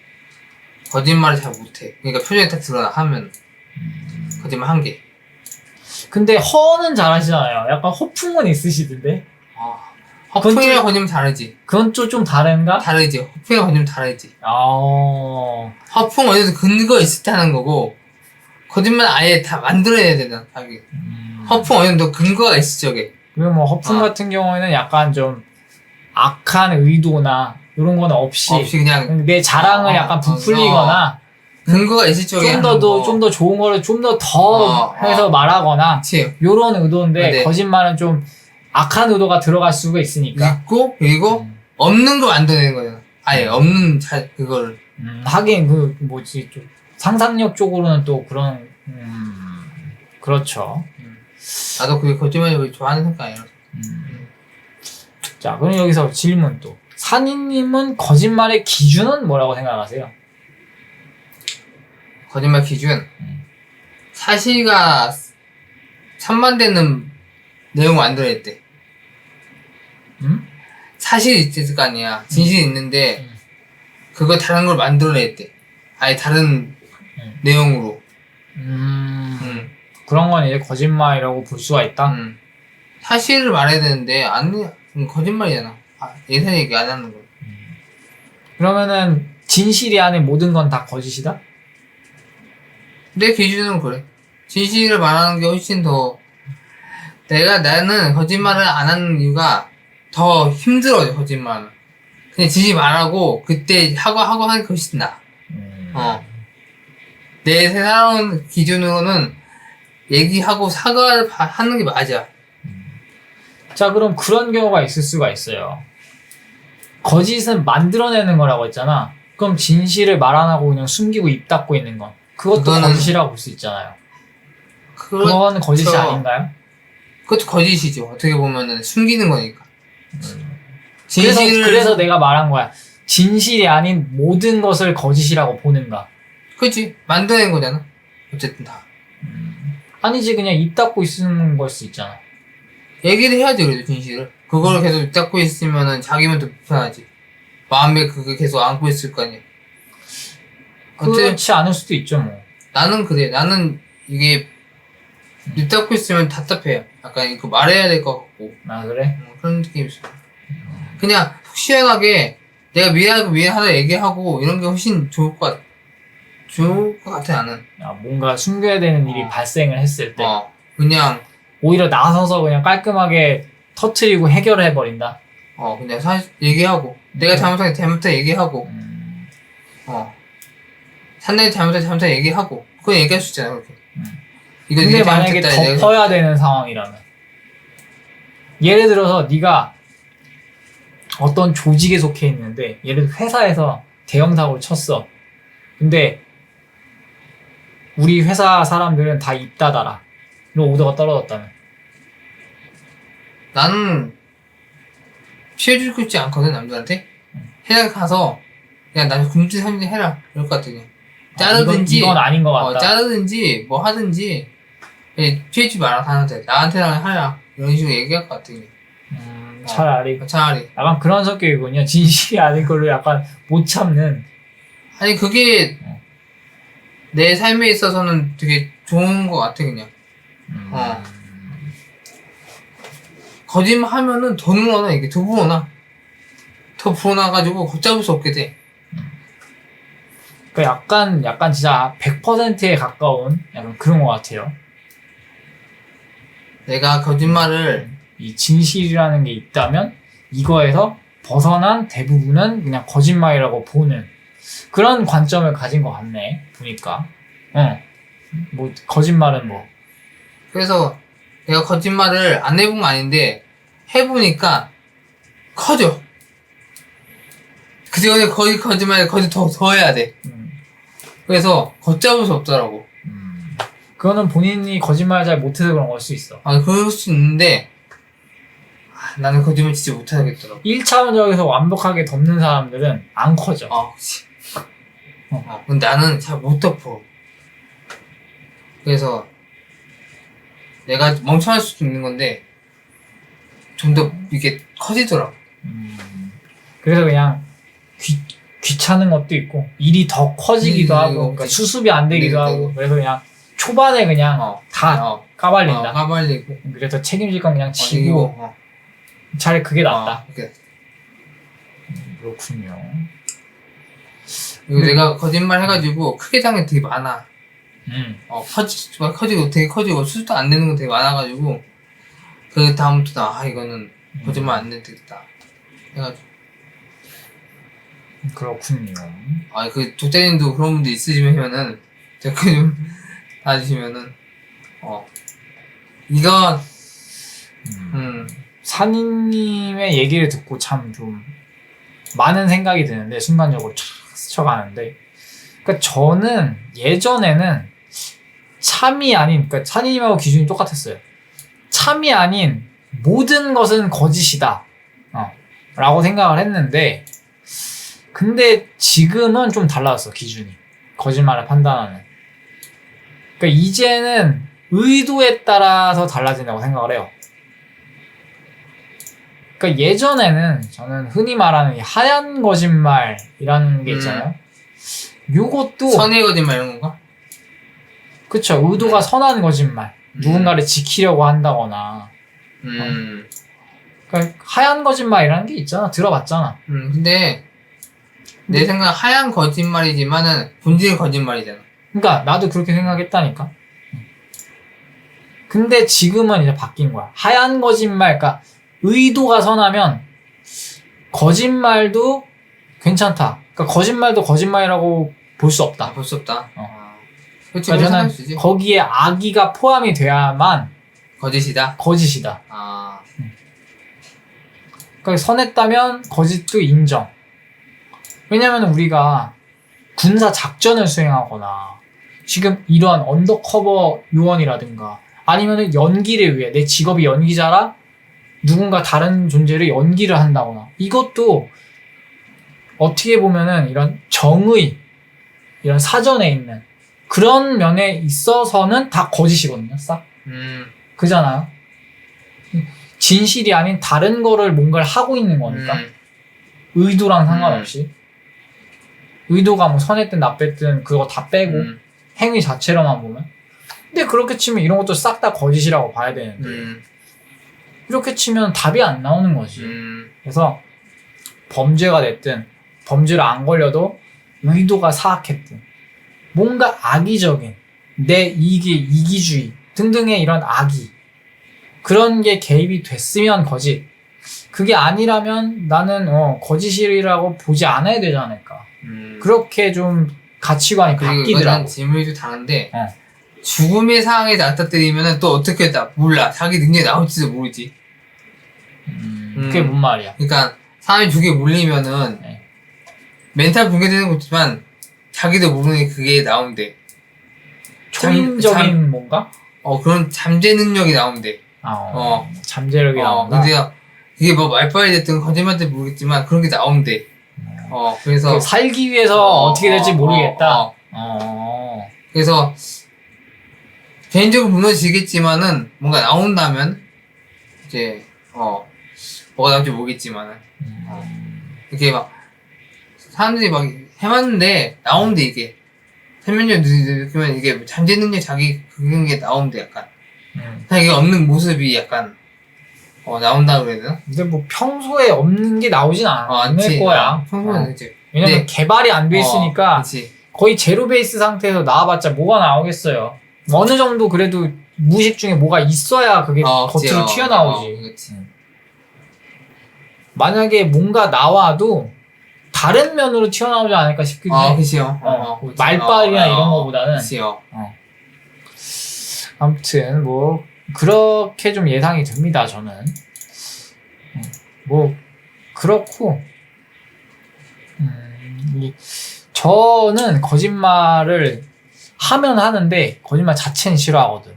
[SPEAKER 1] 거짓말을 잘 못해. 그러니까 표정이 딱 드러나 하면 거짓말 한 개.
[SPEAKER 2] 근데 허는 잘 하시잖아요. 약간 허풍은 있으시던데.
[SPEAKER 1] 허풍이랑 거짓말 다르지.
[SPEAKER 2] 그건 좀 다른가?
[SPEAKER 1] 다르지. 허풍이랑 거짓말 다르지. 허풍 어디서 근거 있을 때 하는 거고 거짓말 아예 다 만들어야 되잖아. 자기. 허풍 어느 정도 근거가 있을 적에.
[SPEAKER 2] 그리고 뭐 허풍 같은 경우에는 약간 좀 악한 의도나 이런 건 없이 그냥 내 자랑을 약간 부풀리거나
[SPEAKER 1] 근거가 있을 적에
[SPEAKER 2] 좀 더 좋은 거를 좀 더 해서 말하거나
[SPEAKER 1] 그치.
[SPEAKER 2] 요런 의도인데
[SPEAKER 1] 네.
[SPEAKER 2] 거짓말은 좀 악한 의도가 들어갈 수가 있으니까
[SPEAKER 1] 그리고 없는 거 만들어내는 거잖아. 아예 없는 그거를
[SPEAKER 2] 하긴 좀 상상력 쪽으로는 또 그런 그렇죠.
[SPEAKER 1] 나도 그게 거짓말을 좋아하는 성격 아니라서.
[SPEAKER 2] 자, 그럼 여기서 질문 또. 산이님은 거짓말의 기준은 뭐라고 생각하세요?
[SPEAKER 1] 거짓말 기준. 사실과 상반되는 내용을 만들어냈대. 사실이 있을 거 아니야. 진실이 있는데, 그걸 다른 걸 만들어냈대. 아예 다른 내용으로.
[SPEAKER 2] 그런 건 이제 거짓말이라고 볼 수가 있다?
[SPEAKER 1] 사실을 말해야 되는데, 거짓말이잖아. 예산 얘기 안 하는 거.
[SPEAKER 2] 그러면은, 진실이 안에 모든 건 다 거짓이다?
[SPEAKER 1] 내 기준은 그래. 진실을 말하는 게 훨씬 더, 나는 거짓말을 안 하는 이유가 더 힘들어져, 거짓말은. 그냥 진실 말하고, 그때 하고 하는 게 훨씬 나아. 내 새로운 기준으로는 얘기하고 사과를 하는 게 맞아.
[SPEAKER 2] 자, 그럼 그런 경우가 있을 수가 있어요. 거짓은 만들어내는 거라고 했잖아. 그럼 진실을 말 안 하고 그냥 숨기고 입 닫고 있는 건 그것도
[SPEAKER 1] 그거는-
[SPEAKER 2] 거짓이라고 볼 수 있잖아요. 그건 거짓이 아닌가요?
[SPEAKER 1] 그것도 거짓이죠. 어떻게 보면은 숨기는 거니까.
[SPEAKER 2] 그래서 내가 말한 거야. 진실이 아닌 모든 것을 거짓이라고 보는가?
[SPEAKER 1] 그치? 만들어낸 거잖아. 어쨌든 다.
[SPEAKER 2] 아니지, 그냥 입 닫고 있는 걸 수 있잖아.
[SPEAKER 1] 얘기를 해야지, 그래도 진실을. 그거를 계속 입 닫고 있으면은 자기면 더 불편하지. 마음에 그거 계속 안고 있을 거 아니야. 어쨌든
[SPEAKER 2] 그렇지 않을 수도 있죠, 뭐.
[SPEAKER 1] 나는 그래. 나는 이게 입 닫고 있으면 답답해요. 약간 그 말해야 될 것 같고.
[SPEAKER 2] 아, 그래?
[SPEAKER 1] 그런 느낌이 있어. 그냥 속 시원하게 내가 미안하다 얘기하고 이런 게 훨씬 좋을 것 같아, 나는.
[SPEAKER 2] 뭔가 숨겨야 되는 일이 발생을 했을 때.
[SPEAKER 1] 그냥,
[SPEAKER 2] 오히려 나서서 그냥 깔끔하게 터트리고 해결해버린다.
[SPEAKER 1] 그냥 사실 얘기하고. 내가 잘못한 얘기하고. 산나이 잘못한 얘기하고. 그건 얘기할 수 있잖아, 그렇게. 이거
[SPEAKER 2] 근데
[SPEAKER 1] 네가
[SPEAKER 2] 만약에
[SPEAKER 1] 잘못했다,
[SPEAKER 2] 덮어야 되는 상황이라면. 예를 들어서 네가 어떤 조직에 속해 있는데 예를 들어 회사에서 대형 사고를 쳤어. 근데 우리 회사 사람들은 다 입 닫아라. 이런 오더가 떨어졌다면.
[SPEAKER 1] 나는 피해주고 싶지 않거든, 남들한테. 해당 가서 그냥 나는 굶지 살지 해라. 이럴 것 같아, 그냥. 자르든지.
[SPEAKER 2] 이건 아닌 것 같다.
[SPEAKER 1] 자르든지, 뭐 하든지. 피해주지 마라, 나한테랑 하라. 이런 식으로 얘기할 것 같아, 그냥.
[SPEAKER 2] 차라리.
[SPEAKER 1] 차라리.
[SPEAKER 2] 약간 그런 성격이군요. 진실이 아닌 걸로 약간 못 참는.
[SPEAKER 1] 아니, 그게 내 삶에 있어서는 되게 좋은 것 같아, 그냥. 거짓말 하면은 더 늘어나, 이게 더 불어나. 더 불어나가지고 걷잡을 수 없게 돼.
[SPEAKER 2] 그러니까 약간 진짜 100%에 가까운 약간 그런 것 같아요.
[SPEAKER 1] 내가 거짓말을,
[SPEAKER 2] 이 진실이라는 게 있다면 이거에서 벗어난 대부분은 그냥 거짓말이라고 보는 그런 관점을 가진 것 같네, 보니까. 뭐 거짓말은 뭐
[SPEAKER 1] 그래서 내가 거짓말을 안 해본 건 아닌데, 해보니까 커져. 그 전에 거짓말을 더 해야 돼. 그래서 걷잡을 수 없더라고.
[SPEAKER 2] 그거는 본인이 거짓말 잘 못해서 그런 걸 수 있어.
[SPEAKER 1] 그럴 수 있는데, 나는 거짓말 진짜 못하겠더라고.
[SPEAKER 2] 1차원적에서 완벽하게 덮는 사람들은 안 커져.
[SPEAKER 1] 그치. 근데 나는 잘 못 덮어. 그래서 내가 멍청할 수도 있는 건데 좀 더 이게 커지더라고.
[SPEAKER 2] 그래서 그냥 귀찮은 것도 있고 일이 더 커지기도 하고 그러니까 수습이 안 되기도 하고 그래서 그냥 초반에 그냥 다 까발린다.
[SPEAKER 1] 까발리고.
[SPEAKER 2] 그래서 책임질 건 그냥 지고 차라리 그게 낫다. 그렇군요.
[SPEAKER 1] 그리고 내가 거짓말 해가지고 크게 당한 게 되게 많아. 커지고 되게 커지고 수습도 안 되는 거 되게 많아가지고 그 다음부터 이거는 거짓말 안 해도 되겠다 해가지고.
[SPEAKER 2] 그렇군요.
[SPEAKER 1] 그 독자님도 그런 분들 있으시면은 댓글 좀 달아주시면은 이건
[SPEAKER 2] 산이님의 얘기를 듣고 참 좀 많은 생각이 드는데 순간적으로 촥 스쳐가는데 그러니까 저는 예전에는 참이 아닌 그러니까 산이님하고 기준이 똑같았어요. 참이 아닌 모든 것은 거짓이다 라고 생각을 했는데 근데 지금은 좀 달라졌어 기준이 거짓말을 판단하는 그러니까 이제는 의도에 따라서 달라진다고 생각을 해요. 그러니까 예전에는 저는 흔히 말하는 이 하얀 거짓말이라는 게 있잖아요. 요것도
[SPEAKER 1] 선의 거짓말 이런 건가?
[SPEAKER 2] 그쵸 의도가 선한 거짓말 누군가를 지키려고 한다거나 그러니까 하얀 거짓말이라는 게 있잖아. 들어봤잖아.
[SPEAKER 1] 근데 내 생각 하얀 거짓말이지만은 본질 거짓말이잖아.
[SPEAKER 2] 그러니까 나도 그렇게 생각했다니까. 근데 지금은 이제 바뀐 거야. 하얀 거짓말, 그러니까 의도가 선하면 거짓말도 괜찮다. 그러니까 거짓말도 거짓말이라고 볼 수 없다.
[SPEAKER 1] 볼 수 없다. 그렇지.
[SPEAKER 2] 그러니까 저는 거기에 악의가 포함이 돼야만
[SPEAKER 1] 거짓이다.
[SPEAKER 2] 거짓이다. 그러니까 선했다면 거짓도 인정. 왜냐면 우리가 군사 작전을 수행하거나 지금 이러한 언더커버 요원이라든가 아니면은 연기를 위해 내 직업이 연기자라 누군가 다른 존재를 연기를 한다거나 이것도 어떻게 보면은 이런 정의 이런 사전에 있는 그런 면에 있어서는 다 거짓이거든요. 싹 그잖아요. 진실이 아닌 다른 거를 뭔가를 하고 있는 거니까 의도랑 상관없이 의도가 뭐 선했든 나빴든 그거 다 빼고 행위 자체로만 보면 근데 그렇게 치면 이런 것도 싹 다 거짓이라고 봐야 되는데 이렇게 치면 답이 안 나오는 거지. 그래서 범죄가 됐든 범죄를 안 걸려도 의도가 사악했든 뭔가 악의적인 내 이기주의 등등의 이런 악의 그런 게 개입이 됐으면 거짓 그게 아니라면 나는 거짓이라고 보지 않아야 되지 않을까. 그렇게 좀 가치관이 바뀌더라고.
[SPEAKER 1] 질문이 좀 다른데 죽음의 상황에 맞닥뜨리면 또 어떻게 했다 몰라. 자기 능력이 나올지도 모르지.
[SPEAKER 2] 그게 뭔 말이야.
[SPEAKER 1] 그러니까 사람이 죽에 몰리면은
[SPEAKER 2] 네.
[SPEAKER 1] 멘탈 붕괴되는 것지만 자기도 모르는 그게 나온대.
[SPEAKER 2] 초인적인 뭔가?
[SPEAKER 1] 그런 잠재 능력이 나온대.
[SPEAKER 2] 잠재력이 나온다.
[SPEAKER 1] 근데 이게 뭐 말빨이 됐든 거짓말인지 모르겠지만 그런 게 나온대. 그래서
[SPEAKER 2] 살기 위해서 어떻게 될지 모르겠다.
[SPEAKER 1] 그래서 개인적으로 무너지겠지만은 뭔가 나온다면 이제 뭐가 나올지 모르겠지만은 이렇게 막 사람들이 막 해봤는데 나온대 이게 설명력 느끼면 이게 잠재 능력 자기 그런 게 나온대 약간 자기가 없는 모습이 약간 나온다 그래야 되나?
[SPEAKER 2] 근데 뭐 평소에 없는 게 나오진 않을 거야.
[SPEAKER 1] 평소에는 이제
[SPEAKER 2] 왜냐면 개발이 안 돼 있으니까 거의 제로 베이스 상태에서 나와봤자 뭐가 나오겠어요. 어느 정도 그래도 무의식 중에 뭐가 있어야 그게 겉으로 튀어나오지. 만약에 뭔가 나와도 다른 면으로 튀어나오지 않을까 싶기도 해.
[SPEAKER 1] 그치요.
[SPEAKER 2] 말빨이나 이런 거보다는.
[SPEAKER 1] 그치요.
[SPEAKER 2] 아무튼 뭐 그렇게 좀 예상이 듭니다. 저는 뭐 그렇고 저는 거짓말을 하면 하는데 거짓말 자체는 싫어하거든.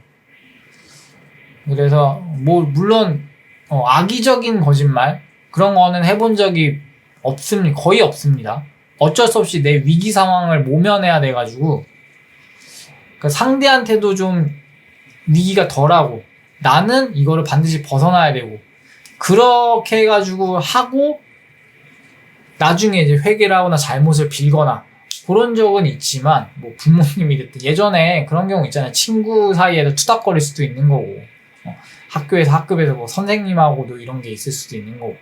[SPEAKER 2] 그래서 뭐 물론 악의적인 거짓말 그런 거는 해본 적이 없습니다. 거의 없습니다. 어쩔 수 없이 내 위기 상황을 모면해야 돼가지고 그러니까 상대한테도 좀 위기가 덜하고 나는 이거를 반드시 벗어나야 되고 그렇게 해가지고 하고 나중에 이제 회개를 하거나 잘못을 빌거나 그런 적은 있지만 뭐 부모님이 됐든 예전에 그런 경우 있잖아요. 친구 사이에도 투닥거릴 수도 있는 거고 학급에서 뭐 선생님하고도 이런 게 있을 수도 있는 거고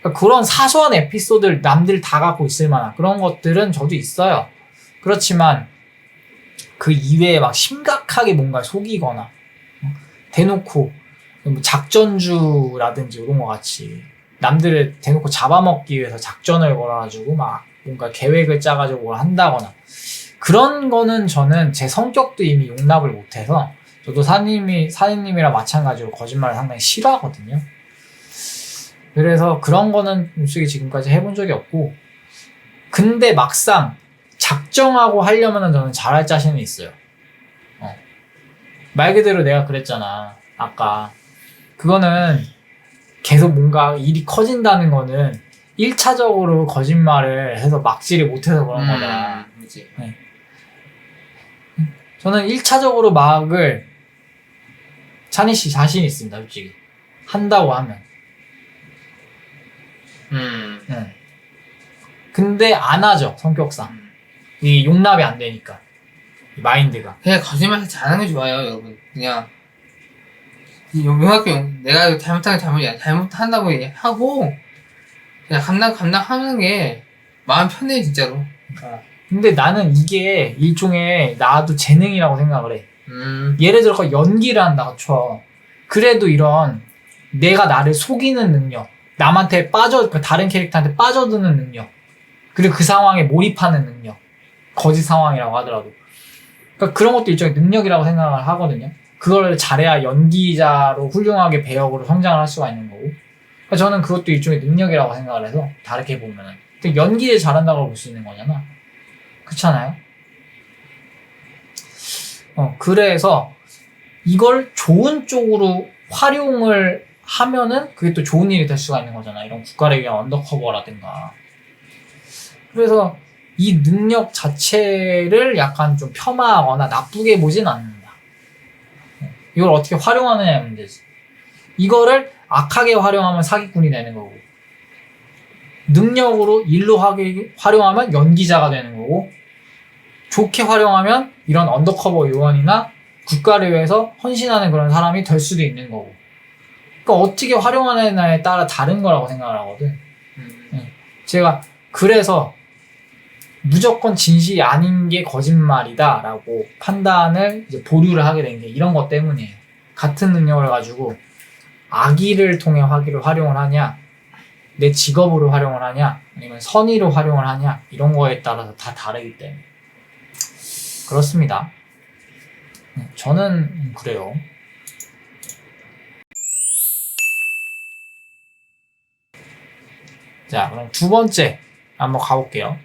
[SPEAKER 2] 그러니까 그런 사소한 에피소드를 남들 다 갖고 있을 만한 그런 것들은 저도 있어요. 그렇지만 그 이외에 막 심각하게 뭔가 속이거나 대놓고 뭐 작전주라든지 이런 거 같이 남들을 대놓고 잡아먹기 위해서 작전을 걸어가지고 막 뭔가 계획을 짜가지고 뭘 한다거나 그런 거는 저는 제 성격도 이미 용납을 못해서 저도 사장님이랑 마찬가지로 거짓말을 상당히 싫어하거든요. 그래서 그런 거는 솔직히 지금까지 해본 적이 없고 근데 막상 작정하고 하려면은 저는 잘할 자신은 있어요. 말 그대로 내가 그랬잖아. 아까. 그거는 계속 뭔가 일이 커진다는 거는 1차적으로 거짓말을 해서 막지를 못해서 그런 거다. 네. 저는 1차적으로 막을 찬희 씨 자신 있습니다. 솔직히. 한다고 하면. 네. 근데 안 하죠. 성격상. 이 용납이 안 되니까. 이 마인드가.
[SPEAKER 1] 그냥 거짓말 잘하는 게 좋아요, 여러분. 그냥 내가 잘못한 게 잘못이야. 잘못한다고 하고 그냥 감당하는 게 마음 편해 진짜로.
[SPEAKER 2] 근데 나는 이게 일종의 나도 재능이라고 생각을 해. 예를 들어 연기를 한다고 쳐. 그래도 이런 내가 나를 속이는 능력, 남한테 다른 캐릭터한테 빠져드는 능력, 그리고 그 상황에 몰입하는 능력, 거짓 상황이라고 하더라도. 그러니까 그런 것도 일종의 능력이라고 생각을 하거든요. 그걸 잘해야 연기자로 훌륭하게 배역으로 성장을 할 수가 있는 거고. 그러니까 저는 그것도 일종의 능력이라고 생각을 해서 다르게 보면은. 연기를 잘한다고 볼 수 있는 거잖아. 그렇잖아요? 그래서 이걸 좋은 쪽으로 활용을 하면은 그게 또 좋은 일이 될 수가 있는 거잖아. 이런 국가를 위한 언더커버라든가. 그래서 이 능력 자체를 약간 좀 폄하하거나 나쁘게 보진 않는다. 이걸 어떻게 활용하느냐의 문제지. 이거를 악하게 활용하면 사기꾼이 되는 거고, 능력으로 일로 활용하면 연기자가 되는 거고, 좋게 활용하면 이런 언더커버 요원이나 국가를 위해서 헌신하는 그런 사람이 될 수도 있는 거고. 그러니까 어떻게 활용하느냐에 따라 다른 거라고 생각을 하거든. 제가 그래서 무조건 진실이 아닌 게 거짓말이다 라고 판단을 이제 보류를 하게 된 게 이런 것 때문이에요. 같은 능력을 가지고 악의를 통해 활용을 하냐, 내 직업으로 활용을 하냐, 아니면 선의로 활용을 하냐, 이런 거에 따라서 다 다르기 때문에 그렇습니다. 저는 그래요. 자, 그럼 두 번째 한번 가볼게요.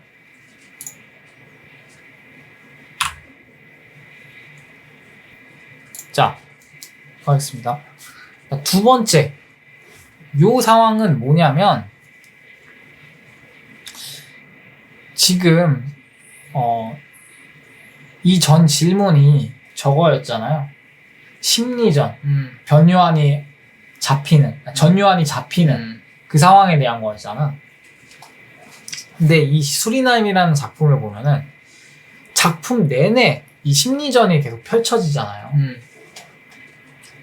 [SPEAKER 2] 자, 가겠습니다. 두 번째, 요 상황은 뭐냐면, 지금 이 전 질문이 저거였잖아요. 심리전, 전요한이 잡히는 그 상황에 대한 거였잖아. 근데 이 수리남이라는 작품을 보면은 작품 내내 이 심리전이 계속 펼쳐지잖아요.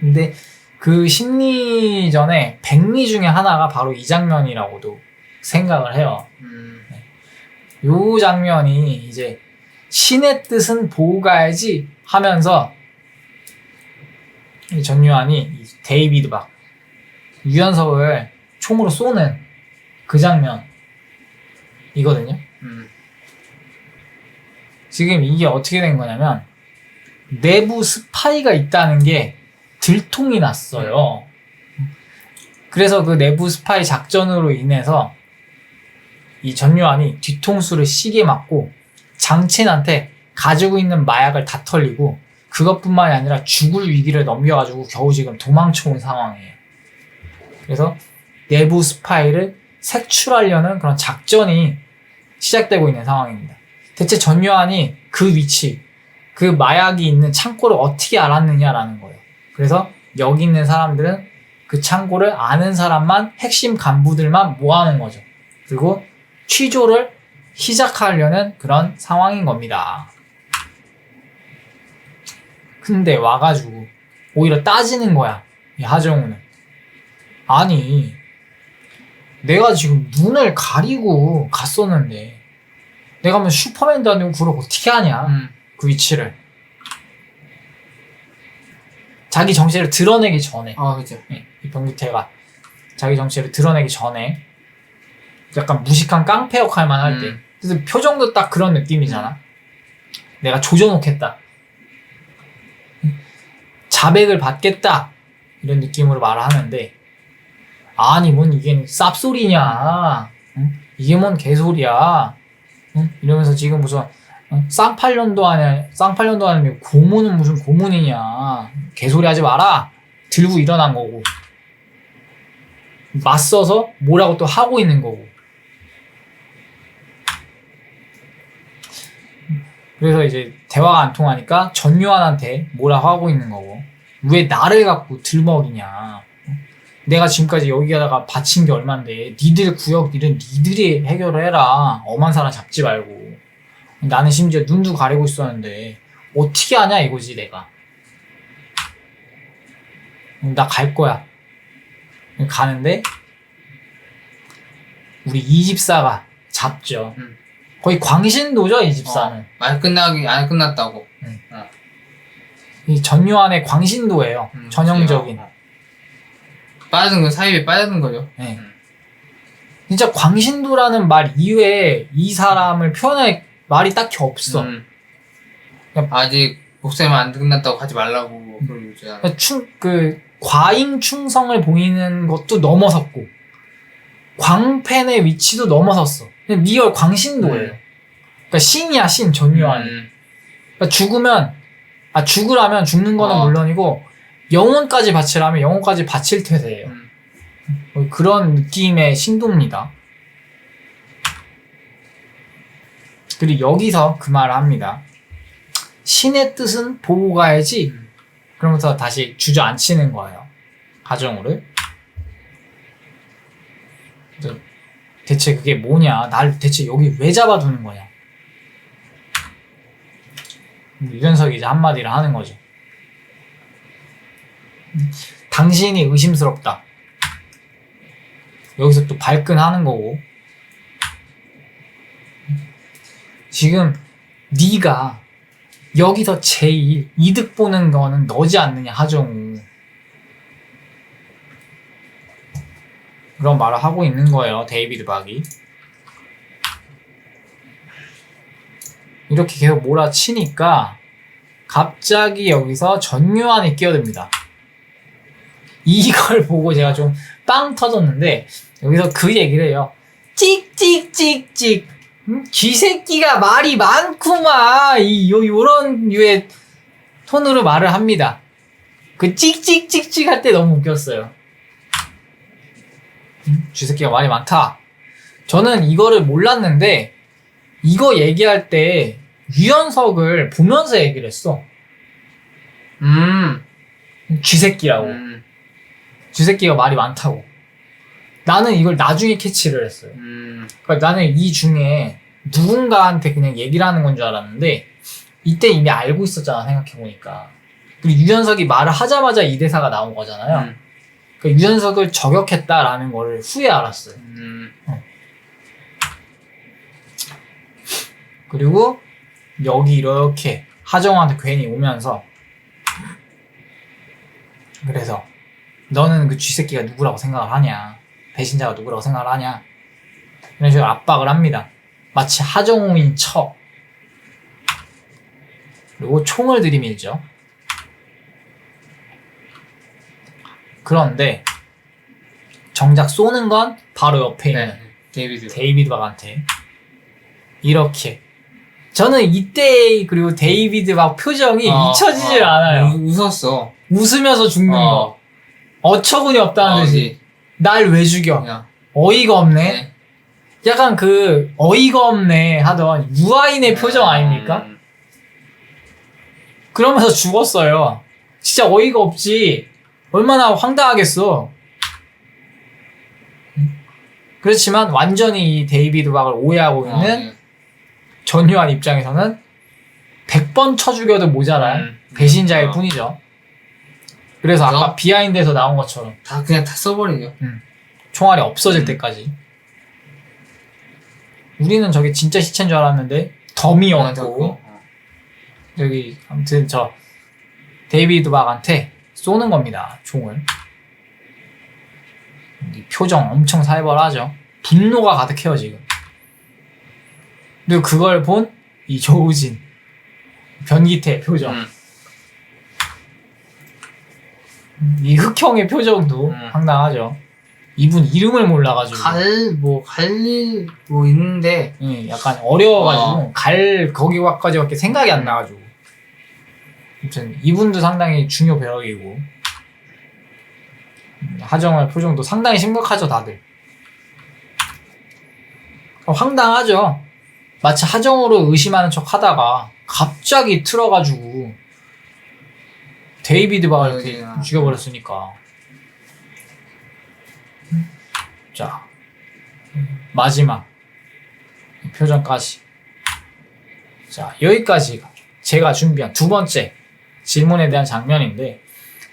[SPEAKER 2] 근데 그 심리전의 백미 중에 하나가 바로 이 장면이라고도 생각을 해요. 요 장면이 이제 신의 뜻은 보고 가야지 하면서 이 전요한이 이 데이비드 막 유연석을 총으로 쏘는 그 장면이거든요. 지금 이게 어떻게 된 거냐면 내부 스파이가 있다는 게 들통이 났어요. 그래서 그 내부 스파이 작전으로 인해서 이 전요한이 뒤통수를 시게 맞고 장첸한테 가지고 있는 마약을 다 털리고 그것뿐만이 아니라 죽을 위기를 넘겨가지고 겨우 지금 도망쳐온 상황이에요. 그래서 내부 스파이를 색출하려는 그런 작전이 시작되고 있는 상황입니다. 대체 전요한이 그 위치, 그 마약이 있는 창고를 어떻게 알았느냐라는 거예요. 그래서 여기 있는 사람들은 그 창고를 아는 사람만, 핵심 간부들만 모아놓은 거죠. 그리고 취조를 시작하려는 그런 상황인 겁니다. 근데 와가지고 오히려 따지는 거야, 이 하정우는. 아니, 내가 지금 눈을 가리고 갔었는데 내가 뭐 슈퍼맨도 아니고 그걸 어떻게 하냐, 그 위치를. 자기 정체를 드러내기 전에.
[SPEAKER 1] 그죠.
[SPEAKER 2] 이 변기태가 자기 정체를 드러내기 전에 약간 무식한 깡패 역할만 할 때. 그래서 표정도 딱 그런 느낌이잖아. 내가 조져놓겠다, 자백을 받겠다, 이런 느낌으로 말을 하는데, 아니 뭔 이게 쌉소리냐, 응? 이게 뭔 개소리야, 응? 이러면서 지금 무슨 쌍팔년도 아니고 고문은 무슨 고문이냐, 개소리 하지 마라, 들고 일어난 거고, 맞서서 뭐라고 또 하고 있는 거고. 그래서 이제 대화가 안 통하니까 전요한한테 뭐라고 하고 있는 거고, 왜 나를 갖고 들먹이냐, 내가 지금까지 여기다가 바친 게 얼만데 니들 구역 일은 니들이 해결을 해라, 엄한 사람 잡지 말고, 나는 심지어 눈도 가리고 있었는데 어떻게 하냐 이거지. 내가 나 갈 거야. 가는데 우리 이 집사가 잡죠. 거의 광신도죠, 이 집사는.
[SPEAKER 1] 말 끝나기 안 끝났다고.
[SPEAKER 2] 이 전요한의 광신도예요. 전형적인.
[SPEAKER 1] 빠진 거, 사입에 빠진 거죠.
[SPEAKER 2] 네. 진짜 광신도라는 말 이외에 이 사람을 표현할 말이 딱히 없어.
[SPEAKER 1] 아직 복사면 안 끝났다고 하지 말라고 그러고 있잖아.
[SPEAKER 2] 과잉 충성을 보이는 것도 넘어섰고, 광팬의 위치도 넘어섰어. 그냥 리얼 광신도예요. 그러니까 신이야, 신, 전유한이. 그러니까 죽으라면 죽는 거는 물론이고, 영혼까지 바치라면 영혼까지 바칠 태세예요. 그런 느낌의 신도입니다. 그리고 여기서 그 말을 합니다. 신의 뜻은 보고 가야지. 그러면서 다시 주저앉히는 거예요. 가정으로. 대체 그게 뭐냐? 날 대체 여기 왜 잡아두는 거냐? 유연석이 이제 한마디를 하는 거죠. 당신이 의심스럽다. 여기서 또 발끈하는 거고. 지금 네가 여기서 제일 이득 보는 거는 너지 않느냐, 하정우. 그런 말을 하고 있는 거예요, 데이비드 박이. 이렇게 계속 몰아치니까 갑자기 여기서 전유한이 끼어듭니다. 이걸 보고 제가 좀 빵 터졌는데 여기서 그 얘기를 해요. 찍찍찍찍 쥐새끼가 말이 많구만. 요런 류의 톤으로 말을 합니다. 그 찍찍찍찍 할 때 너무 웃겼어요. 쥐새끼가 말이 많다. 저는 이거를 몰랐는데 이거 얘기할 때 유연석을 보면서 얘기를 했어. 쥐새끼라고. 쥐새끼가 말이 많다고. 나는 이걸 나중에 캐치를 했어요. 그러니까 나는 이 중에 누군가한테 그냥 얘기를 하는 건 줄 알았는데 이때 이미 알고 있었잖아, 생각해보니까. 그리고 유연석이 말을 하자마자 이 대사가 나온 거잖아요. 그러니까 유연석을 저격했다라는 걸 후에 알았어요. 그리고 여기 이렇게 하정우한테 괜히 오면서 그래서 너는 그 쥐새끼가 누구라고 생각을 하냐, 배신자가 누구라고 생각을 하냐, 이런 식으로 압박을 합니다. 마치 하정우인 척. 그리고 총을 들이밀죠. 그런데 정작 쏘는 건 바로 옆에 있는 데이비드 박한테. 이렇게. 저는 이때 그리고 데이비드 박 표정이 잊혀지질 않아요.
[SPEAKER 1] 웃었어.
[SPEAKER 2] 웃으면서 죽는 거. 어처구니 없다는 듯이. 날 왜 죽여? 어이가 없네.
[SPEAKER 1] 네.
[SPEAKER 2] 약간 그 어이가 없네 하던 유아인의 표정 아닙니까? 그러면서 죽었어요. 진짜 어이가 없지. 얼마나 황당하겠어. 그렇지만 완전히 이 데이비드 박을 오해하고 있는 전유한 입장에서는 100번 쳐 죽여도 모자란 배신자일 뿐이죠. 그래서 아까 비하인드에서 나온 것처럼
[SPEAKER 1] 그냥 다 써버리죠.
[SPEAKER 2] 총알이 없어질 때까지. 우리는 저게 진짜 시체인 줄 알았는데 덤이었고 여기 아무튼 저 데이비드 박한테 쏘는 겁니다, 총을. 이 표정 엄청 살벌하죠. 분노가 가득해요 지금. 그리고 그걸 본 이 조우진, 변기태 표정, 이 흑형의 표정도 황당하죠. 이분 이름을 몰라가지고
[SPEAKER 1] 갈일 있는데
[SPEAKER 2] 약간 어려워가지고 거기까지밖에 생각이 안 나가지고. 아무튼 이분도 상당히 중요 배역이고 하정우의 표정도 상당히 심각하죠, 다들. 황당하죠. 마치 하정우를 의심하는 척 하다가 갑자기 틀어가지고 데이비드 박을 이렇게 죽여버렸으니까. 자, 마지막 표정까지. 자, 여기까지가 제가 준비한 두 번째 질문에 대한 장면인데,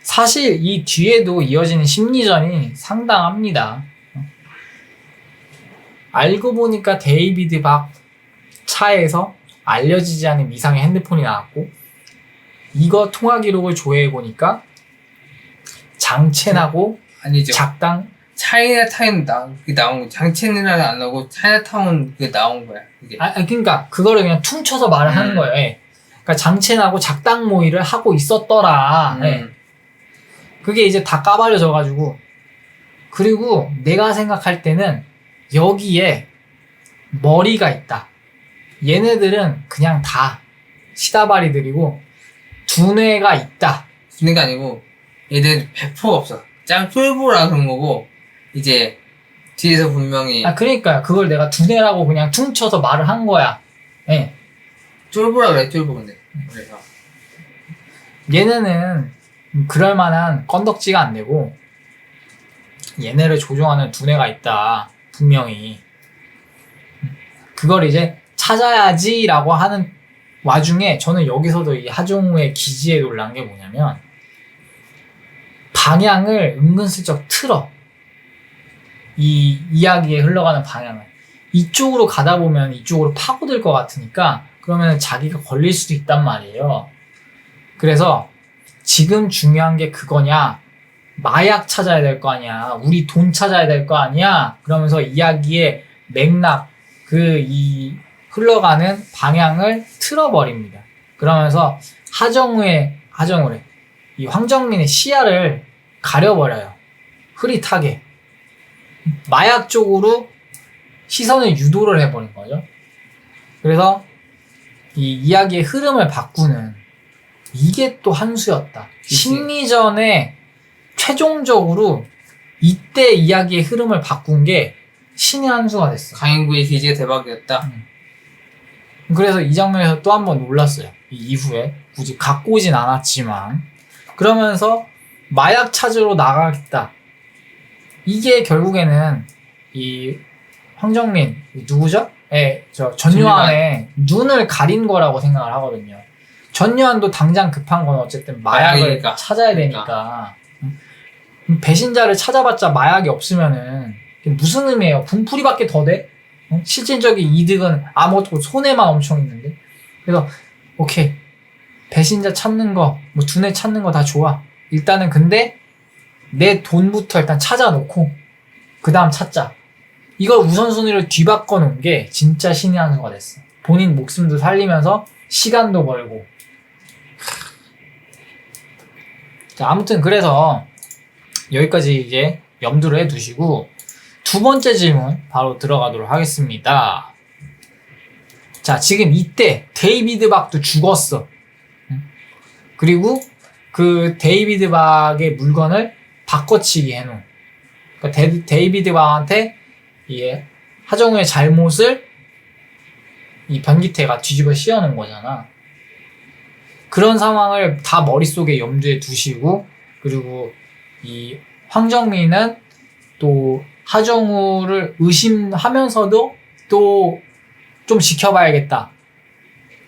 [SPEAKER 2] 사실 이 뒤에도 이어지는 심리전이 상당합니다. 알고 보니까 데이비드 박 차에서 알려지지 않은 미상의 핸드폰이 나왔고, 이거 통화 기록을 조회해 보니까 장첸하고
[SPEAKER 1] 아니죠.
[SPEAKER 2] 작당
[SPEAKER 1] 차이나타운 나온 거. 장첸이라는 안 나오고 차이나타운 그게 나온 거야. 그게.
[SPEAKER 2] 그러니까 그거를 그냥 퉁쳐서 말을 하는 거예요. 예. 그러니까 장첸하고 작당 모의를 하고 있었더라. 예. 그게 이제 다 까발려져가지고. 그리고 내가 생각할 때는 여기에 머리가 있다. 얘네들은 그냥 다 시다바리들이고 두뇌가 있다.
[SPEAKER 1] 그런 게 아니고 얘들 100% 없어. 짱 쫄보라 그런 거고 이제 뒤에서 분명히
[SPEAKER 2] 그러니까요. 그걸 내가 두뇌라고 그냥 퉁쳐서 말을 한 거야. 예.
[SPEAKER 1] 쫄보라 그래 쫄보 근데 그래서
[SPEAKER 2] 얘네는 그럴 만한 건덕지가 안 되고 얘네를 조종하는 두뇌가 있다. 분명히. 그걸 이제 찾아야지라고 하는 와중에 저는 여기서도 이 하종우의 기지에 놀란 게 뭐냐면 방향을 은근슬쩍 틀어. 이 이야기에 흘러가는 방향을. 이쪽으로 가다 보면 이쪽으로 파고들 것 같으니까 그러면 자기가 걸릴 수도 있단 말이에요. 그래서 지금 중요한 게 그거냐? 마약 찾아야 될 거 아니야. 우리 돈 찾아야 될 거 아니야. 그러면서 이야기의 맥락, 이 흘러가는 방향을 틀어버립니다. 그러면서 하정우래. 이 황정민의 시야를 가려버려요. 흐릿하게. 마약 쪽으로 시선을 유도를 해버린 거죠. 그래서 이 이야기의 흐름을 바꾸는 이게 또 한 수였다. 심리전에 최종적으로 이때 이야기의 흐름을 바꾼 게 신의 한 수가 됐어.
[SPEAKER 1] 강인구의 기지가 대박이었다.
[SPEAKER 2] 그래서 이 장면에서 또 한 번 놀랐어요. 이 이후에 굳이 갖고 오진 않았지만 그러면서 마약 찾으러 나가겠다. 이게 결국에는 이 황정민 누구죠? 전요한의 눈을 가린 거라고 생각을 하거든요. 전요한도 당장 급한 건 어쨌든 마약을
[SPEAKER 1] 마약이니까.
[SPEAKER 2] 찾아야 되니까. 배신자를 찾아봤자 마약이 없으면은 무슨 의미예요? 분풀이밖에 더 돼? 실질적인 이득은 아무것도 손해만 엄청 있는데. 그래서 오케이 배신자 찾는 거, 두뇌 찾는 거 다 좋아. 일단은 근데 내 돈부터 일단 찾아놓고 그 다음 찾자. 이걸 우선순위를 뒤바꿔 놓은 게 진짜 신의 한 수가 됐어. 본인 목숨도 살리면서 시간도 벌고. 자, 아무튼 그래서 여기까지 이제 염두를 해두시고 두 번째 질문 바로 들어가도록 하겠습니다. 자, 지금 이때 데이비드 박도 죽었어. 그리고 그 데이비드 박의 물건을 바꿔치기 해놓은. 그러니까 데이비드 박한테 이 하정우의 잘못을 이 변기태가 뒤집어 씌워놓은 거잖아. 그런 상황을 다 머릿속에 염두에 두시고, 그리고 이 황정민은 또 하정우를 의심하면서도 또 좀 지켜봐야겠다.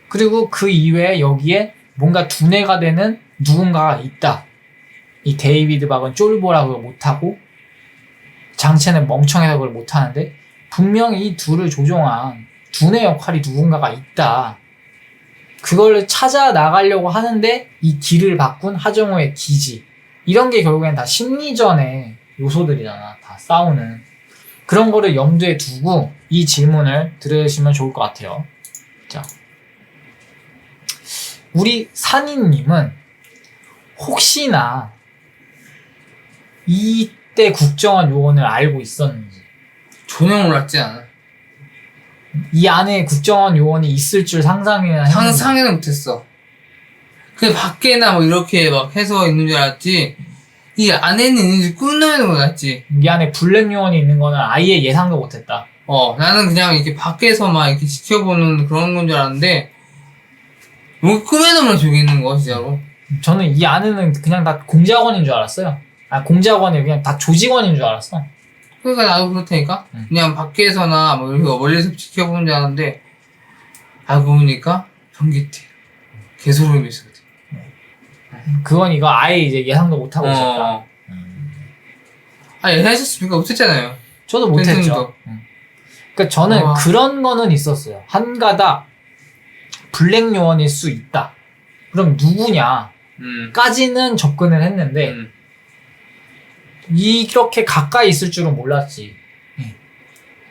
[SPEAKER 2] 그리고 그 이외에 여기에 뭔가 두뇌가 되는 누군가가 있다. 이 데이비드 박은 쫄보라 그걸 못하고 장첸은 멍청해서 그걸 못하는데 분명히 이 둘을 조종한 두뇌 역할이 누군가가 있다. 그걸 찾아 나가려고 하는데 이 길을 바꾼 하정우의 기지. 이런 게 결국엔 다 심리전의 요소들이잖아. 다 싸우는. 그런 거를 염두에 두고 이 질문을 들으시면 좋을 것 같아요. 자, 우리 산이님은 혹시나 이때 국정원 요원을 알고 있었는지,
[SPEAKER 1] 전혀 몰랐지 않아.
[SPEAKER 2] 이 안에 국정원 요원이 있을 줄 상상이나 했는지.
[SPEAKER 1] 상상에는 못했어. 그 밖에나 뭐 이렇게 막 해서 있는 줄 알았지. 이 안에는 있는지 꿈에도 몰랐지.
[SPEAKER 2] 이 안에 블랙 요원이 있는 거는 아예 예상도 못했다.
[SPEAKER 1] 나는 그냥 이렇게 밖에서만 이렇게 지켜보는 그런 건 줄 알았는데, 뭐 꿈에도 몰라 저기 있는 거, 진짜로.
[SPEAKER 2] 저는 이 안에는 그냥 다 공작원인 줄 알았어요. 공작원이 그냥 다 조직원인 줄 알았어.
[SPEAKER 1] 그러니까 나도 그렇다니까? 그냥 밖에서나 뭐 이렇게 멀리서 지켜보는 줄 알았는데, 알고 보니까 변기태. 개소름이 있어.
[SPEAKER 2] 그건 이거 아예 이제 예상도 못하고 있었다.
[SPEAKER 1] 예상했습니까? 못했잖아요.
[SPEAKER 2] 저도 못했죠.
[SPEAKER 1] 텐션도.
[SPEAKER 2] 그러니까 저는 그런 거는 있었어요. 한가닥 블랙 요원일 수 있다. 그럼 누구냐? 까지는 접근을 했는데 이렇게 가까이 있을 줄은 몰랐지.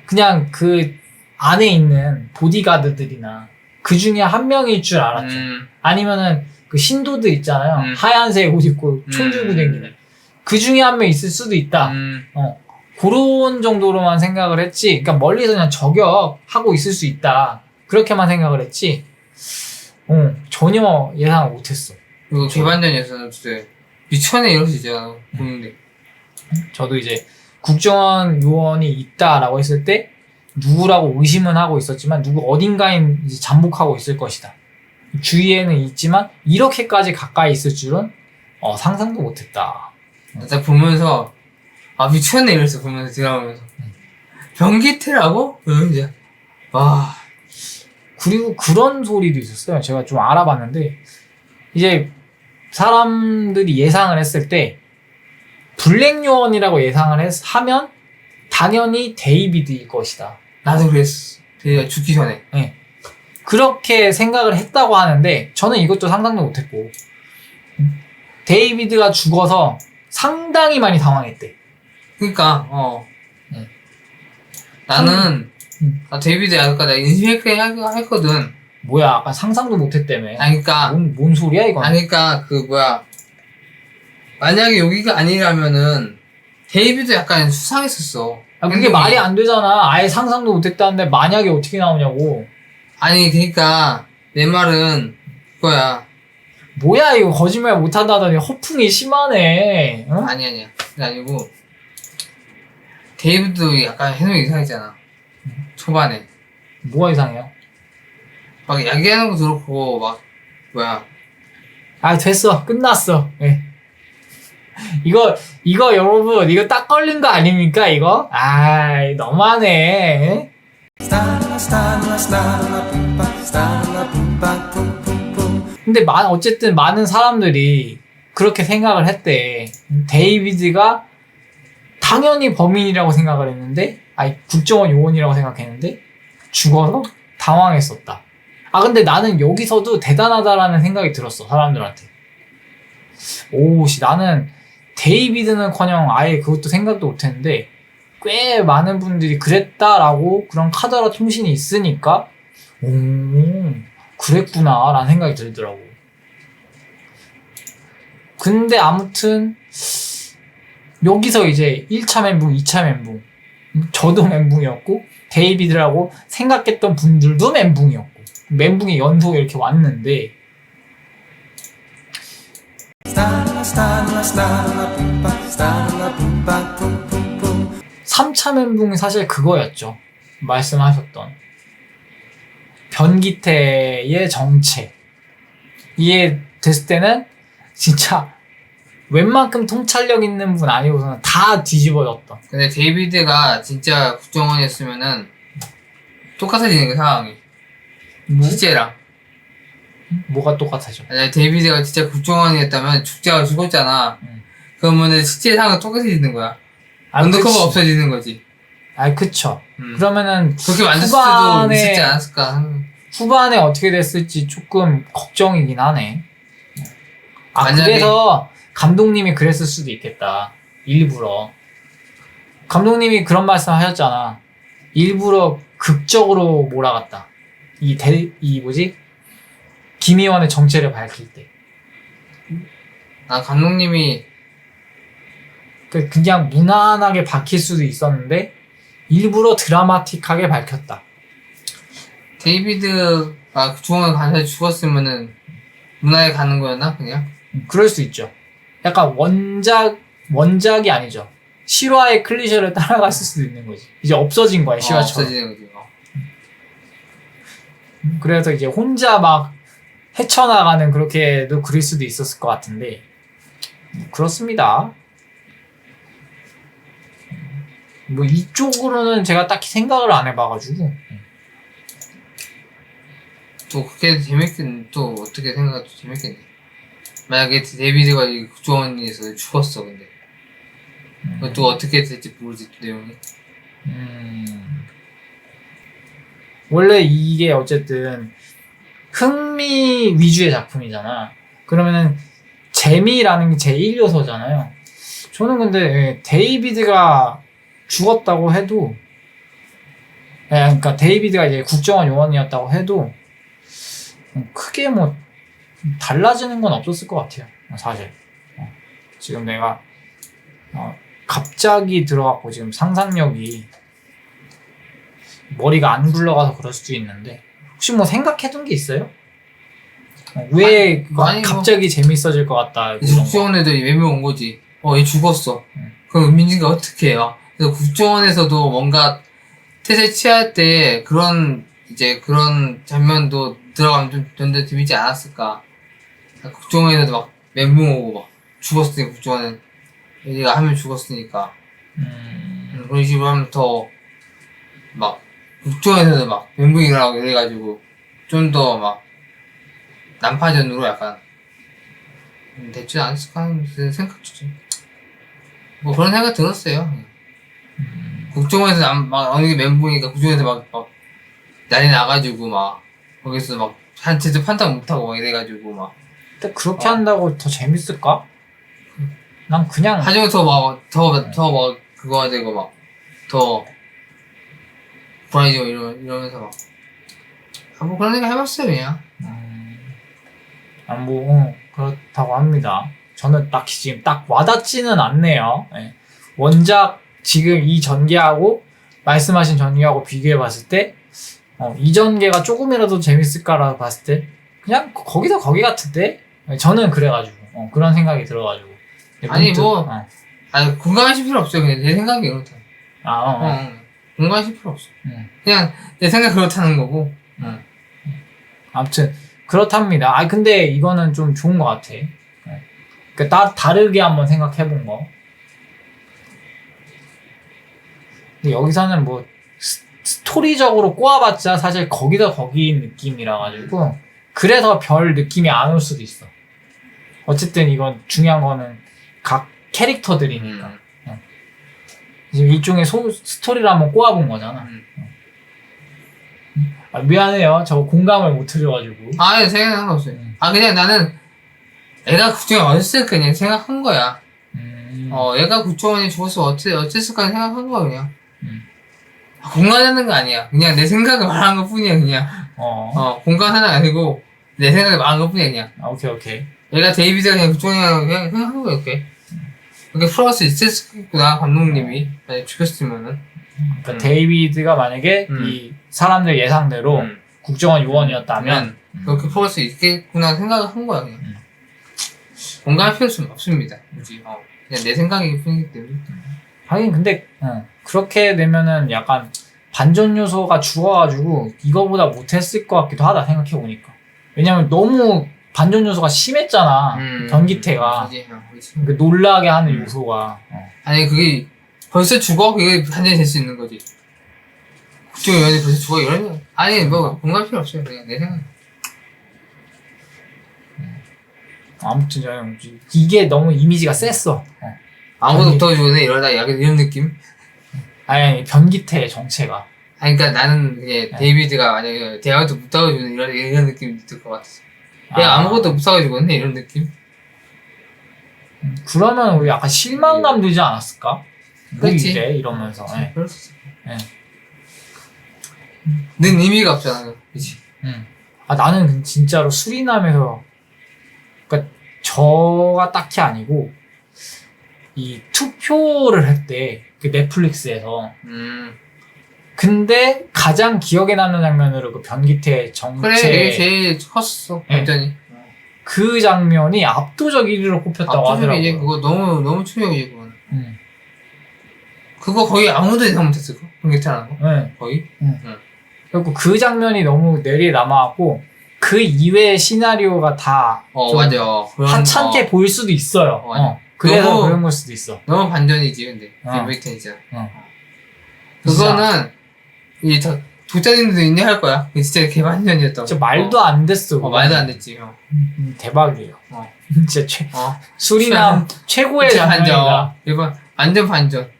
[SPEAKER 2] 그냥 그 안에 있는 보디가드들이나 그 중에 한 명일 줄 알았죠. 아니면은 그 신도들 있잖아요. 하얀색 옷 입고 총 들고 다니는. 그 중에 한 명 있을 수도 있다. 그런 정도로만 생각을 했지. 그러니까 멀리서 그냥 저격하고 있을 수 있다. 그렇게만 생각을 했지. 전혀 예상을 못했어.
[SPEAKER 1] 그리고 개반전에서는 진짜 미쳤네 이럴 수 있잖아. 보는데.
[SPEAKER 2] 저도 이제 국정원 요원이 있다라고 했을 때 누구라고 의심은 하고 있었지만 누구 어딘가에 이제 잠복하고 있을 것이다. 주위에는 있지만 이렇게까지 가까이 있을 줄은 상상도 못했다.
[SPEAKER 1] 나 보면서 아 미쳤네 이랬어. 보면서 드라마면서 변기태라고? 이러면서 와.
[SPEAKER 2] 그리고 그런 소리도 있었어요. 제가 좀 알아봤는데 이제 사람들이 예상을 했을 때 블랙 요원이라고 예상을 하면 당연히 데이비드일 것이다.
[SPEAKER 1] 나도 그랬어. 되게 죽기 전에.
[SPEAKER 2] 네. 그렇게 생각을 했다고 하는데 저는 이것도 상상도 못했고 데이비드가 죽어서 상당히 많이 당황했대.
[SPEAKER 1] 그니까
[SPEAKER 2] 네.
[SPEAKER 1] 나는 데이비드 아까 나 인수했거든.
[SPEAKER 2] 뭐야 아까 상상도 못했다며.
[SPEAKER 1] 아니 그니까
[SPEAKER 2] 뭔 소리야 이건.
[SPEAKER 1] 아니 그니까 그 뭐야 만약에 여기가 아니라면은 데이비드 약간 수상했었어.
[SPEAKER 2] 그게
[SPEAKER 1] 행동이.
[SPEAKER 2] 말이 안 되잖아. 아예 상상도 못했다는데 만약에 어떻게 나오냐고.
[SPEAKER 1] 아니 그니까 내 말은 그거야.
[SPEAKER 2] 뭐야 이거 거짓말 못한다더니 허풍이 심하네. 응?
[SPEAKER 1] 아니야. 그게 아니고 데이비드도 약간 행동이 이상했잖아. 초반에
[SPEAKER 2] 뭐가 이상해요?
[SPEAKER 1] 막 야기하는 거 그렇고 막 뭐야
[SPEAKER 2] 아 됐어 끝났어. 예. 이거 여러분 이거 딱 걸린 거 아닙니까 이거? 아이 너무하네. 근데 어쨌든 많은 사람들이 그렇게 생각을 했대. 데이비드가 당연히 범인이라고 생각을 했는데 아니 국정원 요원이라고 생각했는데 죽어서 당황했었다. 근데 나는 여기서도 대단하다라는 생각이 들었어 사람들한테. 나는 데이비드는커녕 아예 그것도 생각도 못했는데 꽤 많은 분들이 그랬다라고 그런 카더라 통신이 있으니까 그랬구나 라는 생각이 들더라고. 근데 아무튼 여기서 이제 1차 멘붕, 2차 멘붕 저도 멘붕이었고 데이비드라고 생각했던 분들도 멘붕이었고 멘붕의 연속이 이렇게 왔는데 3차 멘붕이 사실 그거였죠. 말씀하셨던 변기태의 정체 이해됐을 때는 진짜 웬만큼 통찰력 있는 분 아니고서는 다 뒤집어졌던.
[SPEAKER 1] 근데 데이비드가 진짜 국정원이었으면은 똑같아지는 거 상황이 실제랑.
[SPEAKER 2] 뭐가 똑같아져?
[SPEAKER 1] 아니 데이비드가 진짜 국정원이었다면 죽자가 죽었잖아. 그러면은 실제 상황은 똑같아지는 거야. 언더커버 없어지는 거지.
[SPEAKER 2] 그쵸. 그러면은
[SPEAKER 1] 그렇게 만들 수도 있었지 않았을까.
[SPEAKER 2] 후반에 어떻게 됐을지 조금 걱정이긴 하네.
[SPEAKER 1] 만약에...
[SPEAKER 2] 그래서 감독님이 그랬을 수도 있겠다. 일부러. 감독님이 그런 말씀 하셨잖아. 일부러 극적으로 몰아갔다. 김희원의 정체를 밝힐 때.
[SPEAKER 1] 감독님이
[SPEAKER 2] 그냥 무난하게 밝힐 수도 있었는데 일부러 드라마틱하게 밝혔다.
[SPEAKER 1] 데이비드가 국정원 간사에 죽었으면은 문화에 가는 거였나 그냥?
[SPEAKER 2] 그럴 수 있죠. 약간 원작이 아니죠. 실화의 클리셰를 따라갔을 수도 있는 거지. 이제 없어진 거야 실화처럼.
[SPEAKER 1] 없어지는 거지.
[SPEAKER 2] 그래서 이제 혼자 막 헤쳐나가는 그렇게도 그릴 수도 있었을 것 같은데 그렇습니다. 이쪽으로는 제가 딱히 생각을 안 해봐가지고.
[SPEAKER 1] 또 그렇게 재밌겠네. 또 어떻게 생각해도 재밌겠네. 만약에 데이비드가 이 국정원에서 죽었어 근데 또 어떻게 될지 모르지 또 내용이.
[SPEAKER 2] 원래 이게 어쨌든 흥미 위주의 작품이잖아. 그러면은 재미라는 게 제일 요소잖아요. 저는 근데 데이비드가 죽었다고 해도 그러니까 데이비드가 이제 국정원 요원이었다고 해도 크게 뭐 달라지는 건 없었을 것 같아요. 사실 지금 내가 갑자기 들어갔고 지금 상상력이 머리가 안 굴러가서 그럴 수도 있는데 혹시 뭐 생각해둔 게 있어요? 왜
[SPEAKER 1] 아니, 뭐.
[SPEAKER 2] 갑자기 재밌어질 것 같다 이런 거.
[SPEAKER 1] 국정원에도 외면 온 거지. 얘 죽었어.
[SPEAKER 2] 응.
[SPEAKER 1] 그럼 민진이가 어떻게 해요? 그래서 국정원에서도 뭔가 태세 취할 때 그런 장면도 들어가면 좀 더 재밌지 않았을까? 국정원에서도 막 멘붕 오고 막 죽었으니까 국정원은 얘가 하면 죽었으니까 그런 식으로 하면 더 막 국정원에서도 막 멘붕이 일어나고 이래가지고 좀 더 막 난파전으로 약간 됐지 않았을까 하는 생각이죠. 뭐 그런 생각 들었어요. 국정원에서 막 어느 게 멘붕이니까 국정원에서 막 난리 나가지고 막 거기서 막 한테도 판단 못하고 막 이래가지고 막
[SPEAKER 2] 근데 그렇게 한다고 더 재밌을까? 난 그냥
[SPEAKER 1] 하지만 더 막 그거 되고 막 더 불안해지고 이러면서 막 뭐 그런 생각 해봤어요 그냥.
[SPEAKER 2] 그렇다고 합니다. 저는 딱히 지금 딱 와닿지는 않네요. 예. 원작 지금 이 전개하고 말씀하신 전개하고 비교해 봤을 때 이 전개가 조금이라도 재밌을까라고 봤을 때 그냥 거기서 거기 같은데 저는 그래가지고 그런 생각이 들어가지고
[SPEAKER 1] 아니 아니 공감하실 필요 없어요. 그냥 내 생각이 그렇다. 공감하실 필요 없어. 그냥 내 생각 그렇다는 거고.
[SPEAKER 2] 아무튼 그렇답니다. 근데 이거는 좀 좋은 것 같아. 그러니까 다르게 한번 생각해 본 거. 근데 여기서는 뭐 스토리적으로 꼬아봤자 사실 거기서 거기인 느낌이라 가지고 그래서 별 느낌이 안 올 수도 있어. 어쨌든 이건 중요한 거는 각 캐릭터들이니까. 지금 일종의 스토리를 한번 꼬아본 거잖아. 미안해요. 저 공감을 못 해줘가지고.
[SPEAKER 1] 생각한 거 없어요. 그냥 나는 애가 국정원에 어땠을까 그냥 생각한 거야. 애가 국정원에 죽었으면 어땠을까 생각한 거야 그냥. 공감하는 거 아니야. 그냥 내 생각을 말한 것 뿐이야 그냥. 공감하는 거 아니고 내 생각을 말한 것 뿐이야 그냥.
[SPEAKER 2] 오케이.
[SPEAKER 1] 애가 데이비드가 그냥 국정원이라고 그냥 생각한 거야 이렇게. 그렇게 풀어갈 수 있었겠구나 감독님이 만약 죽였으면은.
[SPEAKER 2] 그러니까 데이비드가 만약에 이 사람들 예상대로 국정원 요원이었다면
[SPEAKER 1] 그렇게 풀어갈 수 있겠구나 생각을 한 거야 그냥. 공감할 필요는 없습니다. 굳이. 그냥 내 생각이기 뿐이기 때문에.
[SPEAKER 2] 하긴 근데 그렇게 되면은 약간 반전 요소가 죽어가지고 이거보다 못했을 것 같기도 하다 생각해보니까. 왜냐면 너무 반전 요소가 심했잖아. 변기태가. 그 놀라게 하는 요소가.
[SPEAKER 1] 아니 그게 벌써 죽어? 그게 반전이 될 수 있는 거지. 국정원 요원이 벌써 죽어? 이러면 아니 뭐 공감할 필요 없어요. 그냥 내 생각.
[SPEAKER 2] 아무튼 저는 이게 너무 이미지가 셌어.
[SPEAKER 1] 아무도 못하고 죽었네 이러다 약간 이런 느낌?
[SPEAKER 2] 아니 변기태의 정체가.
[SPEAKER 1] 그러니까 나는 그냥 데이비드가 만약에 대화도 못하고 죽는 이런 느낌이 들 것 같았어. 그냥 아무것도 못하고 죽었네 이런 느낌?
[SPEAKER 2] 그러면 우리 약간 실망감 들지 않았을까?
[SPEAKER 1] 그렇지.
[SPEAKER 2] 이래 이러면서.
[SPEAKER 1] 그럴 수 있어. 는 의미가 없잖아. 그치?
[SPEAKER 2] 나는 진짜로 수리남에서 그러니까 저가 딱히 아니고 이 투표를 했대 그 넷플릭스에서. 근데 가장 기억에 남는 장면으로 그 변기태 정체
[SPEAKER 1] 그래 제일 컸어 완전히.
[SPEAKER 2] 그 장면이 압도적 1위로 꼽혔다고 하더라고요.
[SPEAKER 1] 그거 너무 충격이지 그거는. 그거 거의 아무도 예상 못했을 거. 변기태라는 거. 거의.
[SPEAKER 2] 그리고 그 장면이 너무 뇌리에 남아갖고 그 이외의 시나리오가 다
[SPEAKER 1] 맞아.
[SPEAKER 2] 하찮게 보일 수도 있어요. 그래서 그런 걸 수도 있어.
[SPEAKER 1] 너무 반전이지 근데 변기태는 진짜.
[SPEAKER 2] 그거는
[SPEAKER 1] 이 독자님들도 인정할 거야. 진짜 개반전이었다고.
[SPEAKER 2] 진짜 말도 안 됐어.
[SPEAKER 1] 말도 안 됐지.
[SPEAKER 2] 대박이에요. 진짜 수리남 최고의 장면이다.
[SPEAKER 1] 완전 반전.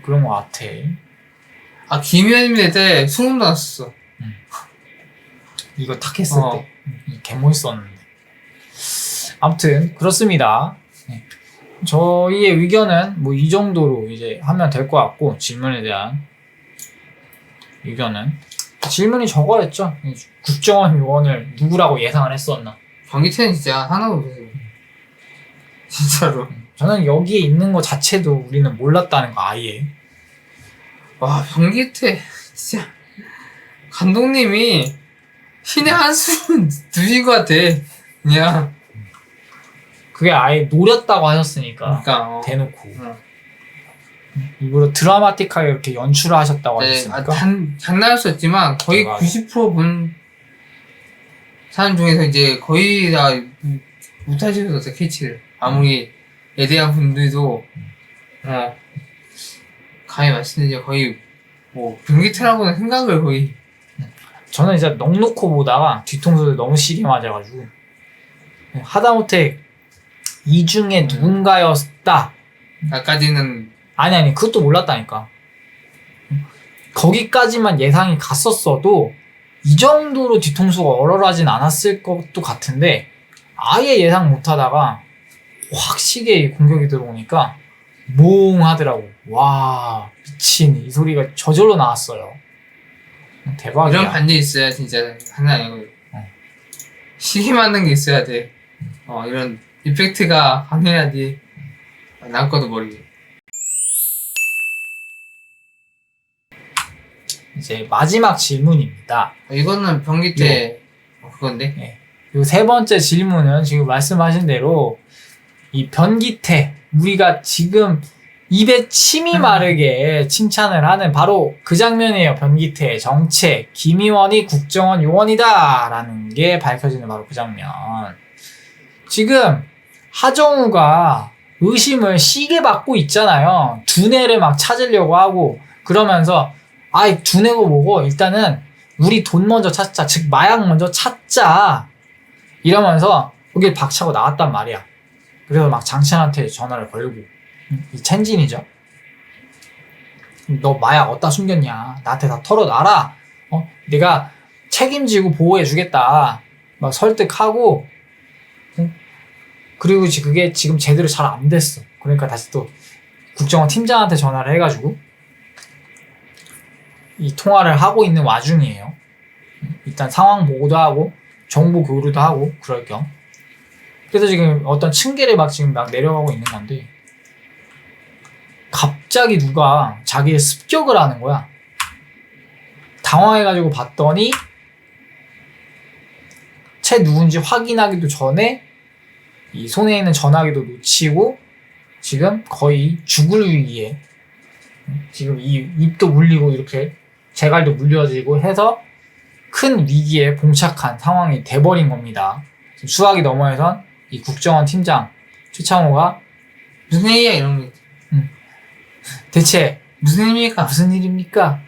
[SPEAKER 2] 그런 거 같아.
[SPEAKER 1] 김현민 때 소름 돋았어.
[SPEAKER 2] 이거 탁 했을 때. 개멋있었는데. 아무튼 그렇습니다. 저희의 의견은 뭐 이 정도로 이제 하면 될 것 같고, 질문에 대한 의견은 질문이 저거였죠. 국정원 요원을 누구라고 예상을 했었나.
[SPEAKER 1] 변기태는 진짜 하나도 못했어. 진짜로.
[SPEAKER 2] 저는 여기에 있는 거 자체도 우리는 몰랐다는 거 아예.
[SPEAKER 1] 와, 변기태 진짜 감독님이 신의 한숨 두신 것 같아. 그냥
[SPEAKER 2] 그게 아예 노렸다고 하셨으니까.
[SPEAKER 1] 그러니까
[SPEAKER 2] 대놓고.
[SPEAKER 1] 어.
[SPEAKER 2] 일부러 드라마틱하게 이렇게 연출을 하셨다고
[SPEAKER 1] 네,
[SPEAKER 2] 하셨으니까.
[SPEAKER 1] 장난할 수 없지만 거의
[SPEAKER 2] 대박.
[SPEAKER 1] 90%본 사람 중에서 이제 거의 다 못하시겠어요, 캐치를. 아무리 애대한 분들도 감히 말씀드리자 거의 뭐 변기태라고는 생각을 거의
[SPEAKER 2] 저는 이제 넉놓고 보다가 뒤통수를 너무 시게 맞아가지고 하다못해 이 중에 누군가였다.
[SPEAKER 1] 아까지는
[SPEAKER 2] 아니 그것도 몰랐다니까. 거기까지만 예상이 갔었어도 이 정도로 뒤통수가 얼얼하진 않았을 것도 같은데 아예 예상 못하다가 확 시게 공격이 들어오니까 몽 하더라고. 와 미친, 이 소리가 저절로 나왔어요. 대박이야.
[SPEAKER 1] 이런 반지 있어야 진짜 장난 아니고 시기 맞는 게 있어야 돼. 이런 이펙트가 강해야지. 남것도 모르게.
[SPEAKER 2] 이제 마지막 질문입니다.
[SPEAKER 1] 이거는 변기태 그건데.
[SPEAKER 2] 요 세 번째 질문은 지금 말씀하신 대로 이 변기태, 우리가 지금 입에 침이 마르게 칭찬을 하는 바로 그 장면이에요. 변기태의 정체, 김희원이 국정원 요원이다 라는 게 밝혀지는 바로 그 장면. 지금 하정우가 의심을 시게 받고 있잖아요. 두뇌를 막 찾으려고 하고 그러면서 아이 두뇌고 뭐고 일단은 우리 돈 먼저 찾자, 즉 마약 먼저 찾자 이러면서 거길 박차고 나왔단 말이야. 그래서 막 장첸한테 전화를 걸고, 이 첸진이죠. 너 마약 어디다 숨겼냐, 나한테 다 털어놔라, 내가 책임지고 보호해주겠다 막 설득하고, 그리고 그게 지금 제대로 잘 안 됐어. 그러니까 다시 또 국정원 팀장한테 전화를 해가지고 이 통화를 하고 있는 와중이에요. 일단 상황 보고도 하고 정보 교류도 하고 그럴 겸. 그래서 지금 어떤 층계를 막 지금 막 내려가고 있는 건데 갑자기 누가 자기를 습격을 하는 거야. 당황해가지고 봤더니 채 누군지 확인하기도 전에 이 손에 있는 전화기도 놓치고 지금 거의 죽을 위기에, 지금 이 입도 물리고 이렇게 재갈도 물려지고 해서 큰 위기에 봉착한 상황이 돼버린 겁니다. 지금 수학이 너머에선 이 국정원 팀장 최창호가
[SPEAKER 1] 무슨 얘기야 이런 거.
[SPEAKER 2] 대체
[SPEAKER 1] 무슨 의미입니까?
[SPEAKER 2] 무슨 일입니까?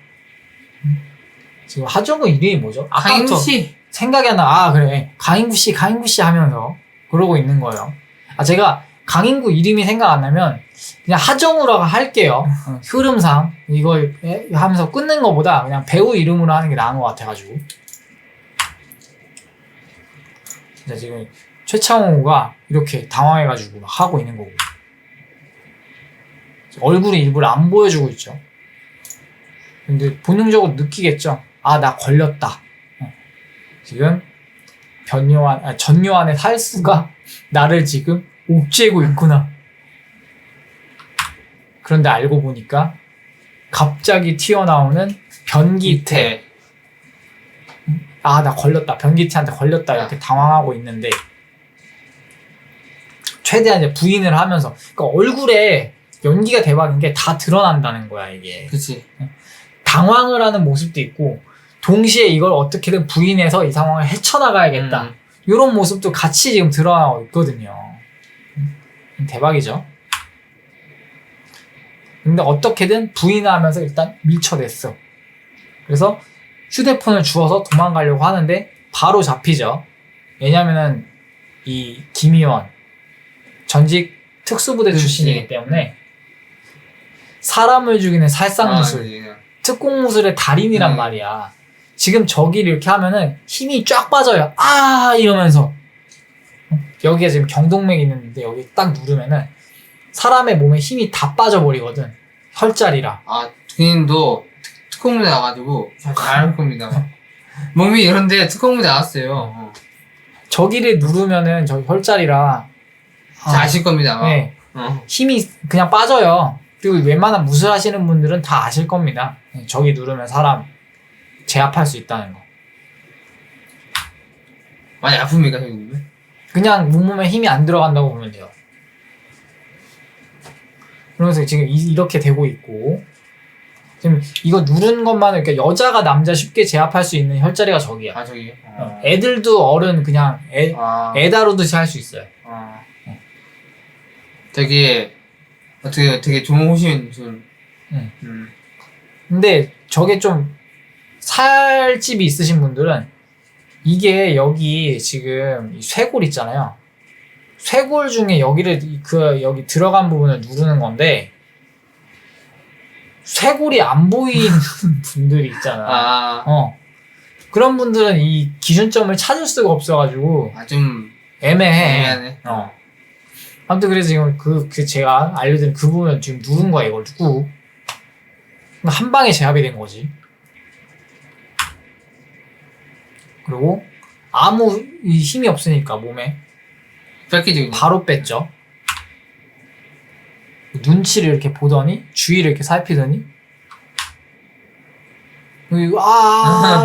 [SPEAKER 2] 지금 하정우 이름이 뭐죠?
[SPEAKER 1] 강인구 씨.
[SPEAKER 2] 생각이 안 나. 그래, 강인구 씨 하면서 그러고 있는 거예요. 제가 강인구 이름이 생각 안 나면 그냥 하정우라고 할게요. 흐름상 이걸 하면서 끊는 것보다 그냥 배우 이름으로 하는 게 나은 것 같아가지고. 지금 최창호가 이렇게 당황해가지고 막 하고 있는 거고, 얼굴이 일부러 안 보여주고 있죠. 근데 본능적으로 느끼겠죠. 나 걸렸다. 지금 전요한의 살수가 나를 지금 옥죄고 있구나. 그런데 알고 보니까 갑자기 튀어나오는 변기태. 나 걸렸다. 변기태한테 걸렸다. 이렇게 당황하고 있는데 최대한 이제 부인을 하면서, 그러니까 얼굴에 연기가 대박인 게 다 드러난다는 거야, 이게.
[SPEAKER 1] 그치.
[SPEAKER 2] 당황을 하는 모습도 있고 동시에 이걸 어떻게든 부인해서 이 상황을 헤쳐나가야겠다. 이런 모습도 같이 지금 드러나고 있거든요. 대박이죠. 근데 어떻게든 부인하면서 일단 밀쳐냈어. 그래서 휴대폰을 주워서 도망가려고 하는데 바로 잡히죠. 왜냐면은 이 김희원 전직 특수부대 출신이기 때문에 사람을 죽이는 살상무술, 특공무술의 달인이란 말이야. 지금 저기를 이렇게 하면은 힘이 쫙 빠져요. 이러면서 여기에 지금 경동맥이 있는데 여기 딱 누르면은 사람의 몸에 힘이 다 빠져버리거든. 혈자리라.
[SPEAKER 1] 군인도 특공부대 나가지고 잘할 겁니다. 몸이 이런데 특공부대 나왔어요.
[SPEAKER 2] 저기를 누르면은 저 혈자리라
[SPEAKER 1] 아실 겁니다.
[SPEAKER 2] 네. 힘이 그냥 빠져요. 그리고 웬만한 무술하시는 분들은 다 아실 겁니다. 저기 누르면 사람 제압할 수 있다는 거.
[SPEAKER 1] 많이 아픕니까 저기 누르면?
[SPEAKER 2] 그냥 몸에 힘이 안 들어간다고 보면 돼요. 그러면서 지금 이렇게 되고 있고, 지금 이거 누르는 것만은 그러니까 여자가 남자 쉽게 제압할 수 있는 혈자리가 저기야.
[SPEAKER 1] 아 저기.
[SPEAKER 2] 애들도 어른 그냥 애 다루듯이 할 수 있어요.
[SPEAKER 1] 되게 좋은 호신 좀.
[SPEAKER 2] 근데 저게 좀 살집이 있으신 분들은 이게 여기 지금 이 쇄골 있잖아요. 쇄골 중에 여기를 여기 들어간 부분을 누르는 건데 쇄골이 안 보이는 분들이 있잖아. 그런 분들은 이 기준점을 찾을 수가 없어가지고
[SPEAKER 1] 좀
[SPEAKER 2] 애매해. 아무튼 그래서 지금 제가 알려드린 그 부분을 지금 누른 거야, 이걸 꾹. 한 방에 제압이 된 거지. 그리고 아무 힘이 없으니까 몸에
[SPEAKER 1] 뺏기지
[SPEAKER 2] 바로 뺐죠. 눈치를 이렇게 보더니 주위를 이렇게 살피더니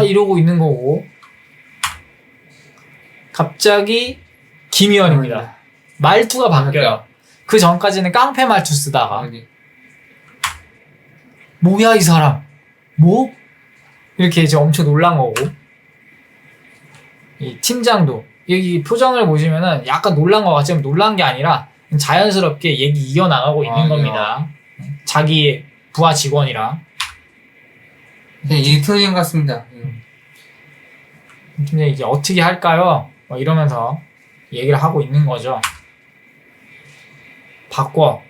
[SPEAKER 2] 이러고 있는 거고 갑자기 김희원입니다. 말투가 바뀌어요. 그 전까지는 깡패 말투 쓰다가 뭐야 이 사람 뭐? 이렇게 이제 엄청 놀란 거고 이 팀장도 여기 표정을 보시면은 약간 놀란 것 같지만 놀란 게 아니라 자연스럽게 얘기 이어나가고 있는 겁니다. 자기 부하 직원이랑
[SPEAKER 1] 그냥 일터인 같습니다.
[SPEAKER 2] 근데 이제 어떻게 할까요? 이러면서 얘기를 하고 있는 거죠. 바꿔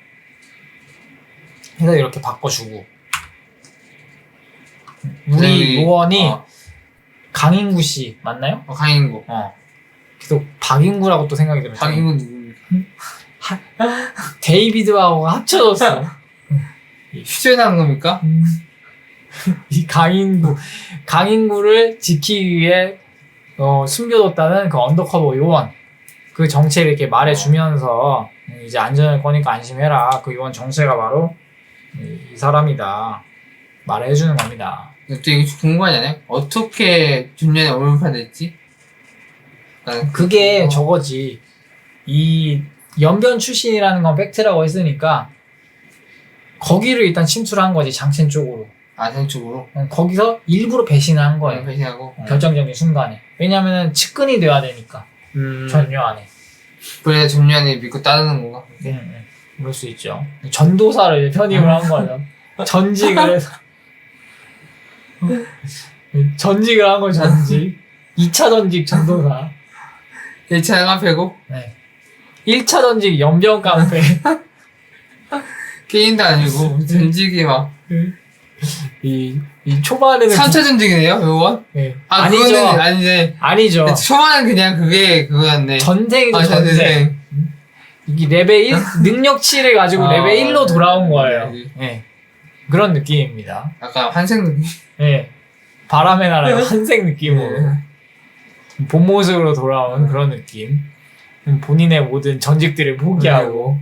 [SPEAKER 2] 해서 이렇게 바꿔주고 우리 요원이 강인구 씨 맞나요?
[SPEAKER 1] 강인구.
[SPEAKER 2] 그래서 박인구라고 또 생각이 들어요.
[SPEAKER 1] 박인구 누굽니까?
[SPEAKER 2] 데이비드하고가 합쳐졌어.
[SPEAKER 1] 휴전한 겁니까?
[SPEAKER 2] 이 강인구를 지키기 위해 숨겨뒀다는 그 언더커버 요원 그 정체를 이렇게 말해주면서 이제 안전을 거니까 안심해라. 그 요원 정체가 바로 이 사람이다. 말해주는 겁니다.
[SPEAKER 1] 또 이거 궁금하지 않아요? 어떻게 준년에 얼굴판됐지?
[SPEAKER 2] 그게 저거지. 이 연변 출신이라는 건 팩트라고 했으니까 거기를 일단 침투한 거지. 장첸 쪽으로.
[SPEAKER 1] 장쪽으로?
[SPEAKER 2] 거기서 일부러 배신을 한 거예요.
[SPEAKER 1] 배신하고
[SPEAKER 2] 결정적인 순간에. 왜냐면은 측근이 돼야 되니까. 전요한에.
[SPEAKER 1] 그래 전년에 믿고 따르는 건가?
[SPEAKER 2] 그럴 수 있죠. 전도사를 편입을 한 거죠. 전직을 해서. 전직을 한 거죠, 전직. 2차 전직 전도사.
[SPEAKER 1] 1차 깡패고?
[SPEAKER 2] 네. 1차 전직 연변 깡패.
[SPEAKER 1] 게임도 아니고, 전직이 막.
[SPEAKER 2] 이 초반에는.
[SPEAKER 1] 3차 전직이네요, 요원?
[SPEAKER 2] 네.
[SPEAKER 1] 아니죠. 그거는 아니네.
[SPEAKER 2] 아니죠.
[SPEAKER 1] 초반은 그냥 그거였네.
[SPEAKER 2] 전생이죠, 전생. 이게 레벨 1, 능력치를 가지고 레벨 1로 돌아온 거예요. 네. 그런 느낌입니다.
[SPEAKER 1] 약간 환생 느낌?
[SPEAKER 2] 네. 바람의 나라 환생 느낌으로. 본 모습으로 돌아온 그런 느낌. 본인의 모든 전직들을 포기하고.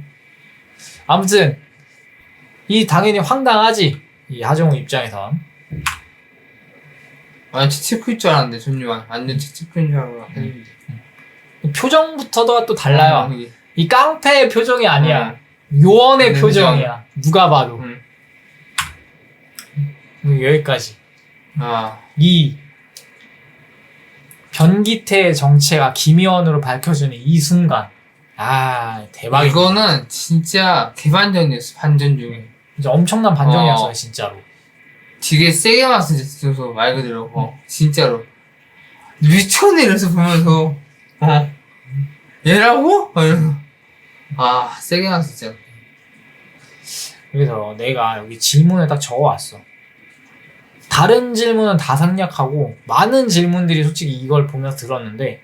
[SPEAKER 2] 아무튼, 당연히 황당하지. 이 하정우 입장에선.
[SPEAKER 1] 채찍크인 줄 알았는데, 전유한. 완전 채찍크인 줄 알았는데.
[SPEAKER 2] 표정부터도 또 달라요. 이 깡패의 표정이 아니야. 요원의 표정이야. 누가 봐도. 여기까지. 이 변기태의 정체가 김희원으로 밝혀주는 이 순간. 대박이다.
[SPEAKER 1] 이거는 진짜 개반전이었어, 반전 중에.
[SPEAKER 2] 진짜 엄청난 반전이었어요, 진짜로.
[SPEAKER 1] 되게 세게 맞았어, 말 그대로. 진짜로. 미쳤네, 이래서 보면서. 얘라고? 이러면서. 세게 맞았어, 진짜.
[SPEAKER 2] 그래서 내가 여기 질문을 딱 적어왔어. 다른 질문은 다 생략하고 많은 질문들이 솔직히 이걸 보면서 들었는데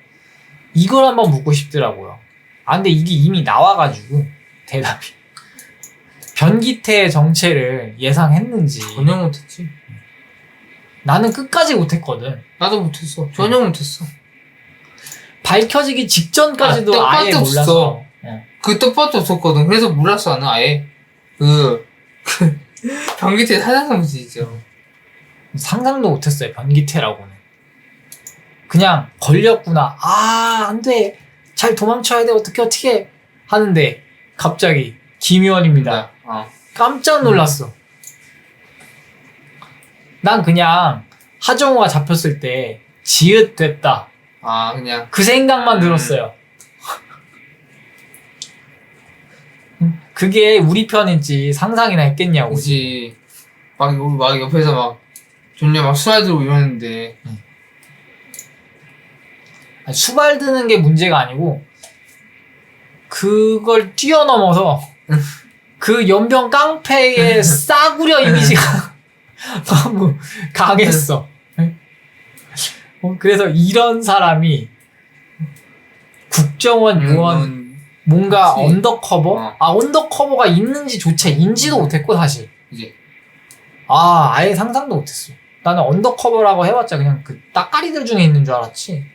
[SPEAKER 2] 이걸 한번 묻고 싶더라고요. 근데 이게 이미 나와가지고 대답이 변기태의 정체를 예상했는지.
[SPEAKER 1] 전혀 못했지.
[SPEAKER 2] 나는 끝까지 못했거든.
[SPEAKER 1] 나도 못했어. 전혀 못했어.
[SPEAKER 2] 밝혀지기 직전까지도 아예 몰랐어.
[SPEAKER 1] 그 떡밥도 없었거든. 그래서 몰랐어, 나는 아예. 변기태 사장님 진짜.
[SPEAKER 2] 상상도 못했어요, 변기태라고는. 그냥 걸렸구나. 아, 안 돼. 잘 도망쳐야 돼. 어떻게 하는데 갑자기 김의원입니다. 깜짝 놀랐어. 난 그냥 하정우가 잡혔을 때 지읒 됐다.
[SPEAKER 1] 그냥.
[SPEAKER 2] 그 생각만 들었어요. 그게 우리 편인지 상상이나 했겠냐고.
[SPEAKER 1] 그치. 막 옆에서 막, 존나 막 수다 들고 이러는데.
[SPEAKER 2] 아니, 수발 드는 게 문제가 아니고, 그걸 뛰어넘어서, 그 연병 깡패의 싸구려 이미지가 너무 강했어. 그래서 이런 사람이 국정원 요원 뭔가
[SPEAKER 1] 그치.
[SPEAKER 2] 언더커버? 언더커버가 있는지조차 인지도 못했고 사실.
[SPEAKER 1] 이제.
[SPEAKER 2] 아예 상상도 못했어. 나는 언더커버라고 해봤자 그냥 그 따까리들 중에 있는 줄 알았지.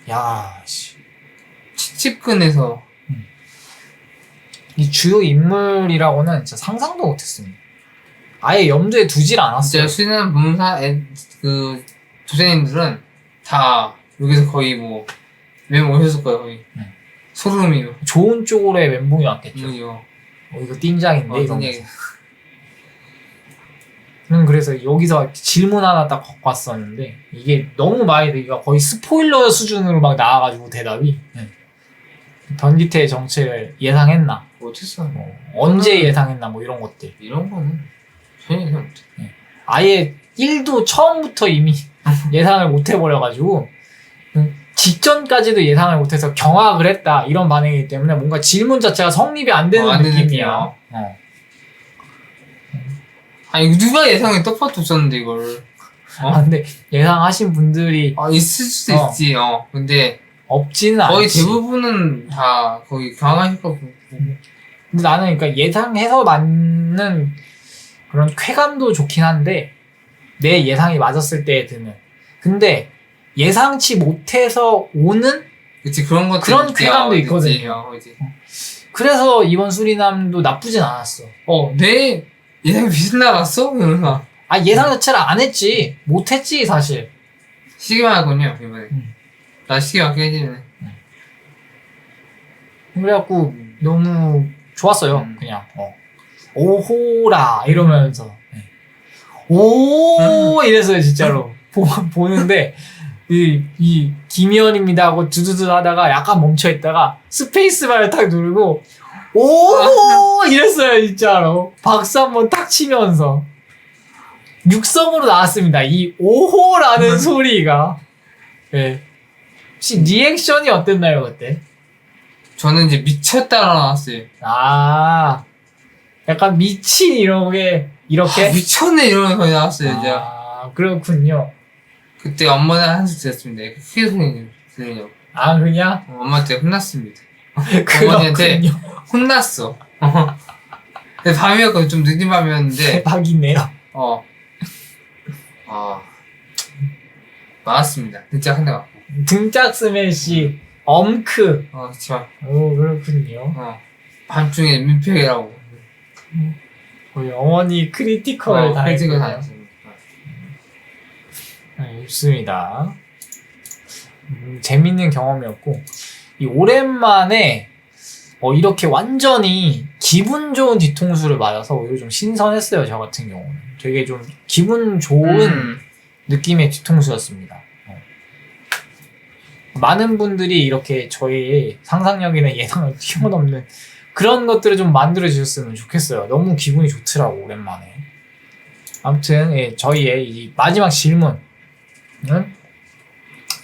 [SPEAKER 2] 야, 씨.
[SPEAKER 1] 칩근에서.
[SPEAKER 2] 이 주요 인물이라고는 진짜 상상도 못했습니다. 아예 염두에 두질 않았어요.
[SPEAKER 1] 진짜 수련한 문사, 조선인들은 다 여기서 거의 뭐, 멤버 오셨을 거예요, 거의. 소름이.
[SPEAKER 2] 좋은 쪽으로의 멘붕이 왔겠죠.
[SPEAKER 1] 이거.
[SPEAKER 2] 이거 띵장인데 이런
[SPEAKER 1] 띵장이.
[SPEAKER 2] 거. 그래서 여기서 질문 하나 딱 갖고 왔었는데 이게 너무 많이 되기가 거의 스포일러 수준으로 막 나와가지고 대답이 변기태의 정체를 예상했나?
[SPEAKER 1] 못했어.
[SPEAKER 2] 언제 예상했나? 뭐 이런 것들.
[SPEAKER 1] 이런 거는 전혀 예상 못해.
[SPEAKER 2] 아예 1도 처음부터 이미 예상을 못 해버려가지고 직전까지도 예상을 못해서 경악을 했다 이런 반응이기 때문에 뭔가 질문 자체가 성립이 안 되는 느낌이야.
[SPEAKER 1] 아니 누가 예상에 떡밥도 없었는데 이걸.
[SPEAKER 2] 근데 예상하신 분들이
[SPEAKER 1] 있을 수도 있지. 근데
[SPEAKER 2] 없지는
[SPEAKER 1] 거의
[SPEAKER 2] 않지.
[SPEAKER 1] 대부분은 다 거의 경악하실 거고.
[SPEAKER 2] 근데 나는 그러니까 예상해서 맞는 그런 쾌감도 좋긴 한데 내 예상이 맞았을 때 드는. 근데 예상치 못해서 오는
[SPEAKER 1] 그치 그런 것들
[SPEAKER 2] 그런 쾌감도 있거든요. 그래서 이번 수리남도 나쁘진 않았어.
[SPEAKER 1] 내 예상이 비슷나갔어? 이러면서.
[SPEAKER 2] 예상 자체를 안 했지. 못했지 사실.
[SPEAKER 1] 시기만 하군요 이번에. 나 시기 맞게 해지네.
[SPEAKER 2] 그래갖고 너무 좋았어요. 그냥 오호라 이러면서 오 이랬어요 진짜로. 보는데 이 김희연입니다 하고 두두두 하다가 약간 멈춰있다가 스페이스바를 딱 누르고 오 이랬어요 진짜로. 박수 한번 딱 치면서 육성으로 나왔습니다. 이 오호라는 소리가. 혹시 리액션이 어땠나요 그때?
[SPEAKER 1] 저는 이제 미쳤다라 나왔어요.
[SPEAKER 2] 약간 미친 이런 게 이렇게
[SPEAKER 1] 미쳤네 이러면서 거의 나왔어요 이제.
[SPEAKER 2] 그렇군요.
[SPEAKER 1] 그때 엄마는 한숨 들었습니다. 크게 소리 들으냐고.
[SPEAKER 2] 그냥?
[SPEAKER 1] 엄마한테 혼났습니다. 어머니한테 혼났어. 근데 밤이었거든. 좀 늦은 밤이었는데.
[SPEAKER 2] 대박이네요.
[SPEAKER 1] 맞았습니다. 진짜 한 대 맞고.
[SPEAKER 2] 등짝 스매시 엄크.
[SPEAKER 1] 그쵸.
[SPEAKER 2] 오 그렇군요.
[SPEAKER 1] 밤중에 민폐라고.
[SPEAKER 2] 거의 어머니 크리티컬 당했어요. 좋습니다. 재밌는 경험이었고 이 오랜만에 이렇게 완전히 기분 좋은 뒤통수를 맞아서 오히려 좀 신선했어요. 저 같은 경우는 되게 좀 기분 좋은 느낌의 뒤통수였습니다. 많은 분들이 이렇게 저의 상상력이나 예상을 뛰어넘는 그런 것들을 좀 만들어 주셨으면 좋겠어요. 너무 기분이 좋더라고 오랜만에. 아무튼 저희의 이 마지막 질문은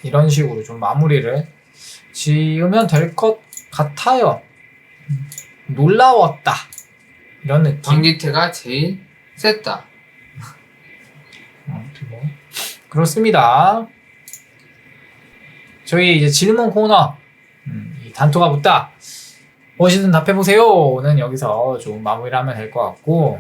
[SPEAKER 2] 이런 식으로 좀 마무리를 지으면 될 것 같아요. 놀라웠다 이런 느낌.
[SPEAKER 1] 변기태가 제일 셌다.
[SPEAKER 2] 그렇습니다. 저희 이제 질문 코너 이 단토가 붙다 무엇이든 답해보세요는 여기서 좀 마무리를 하면 될 것 같고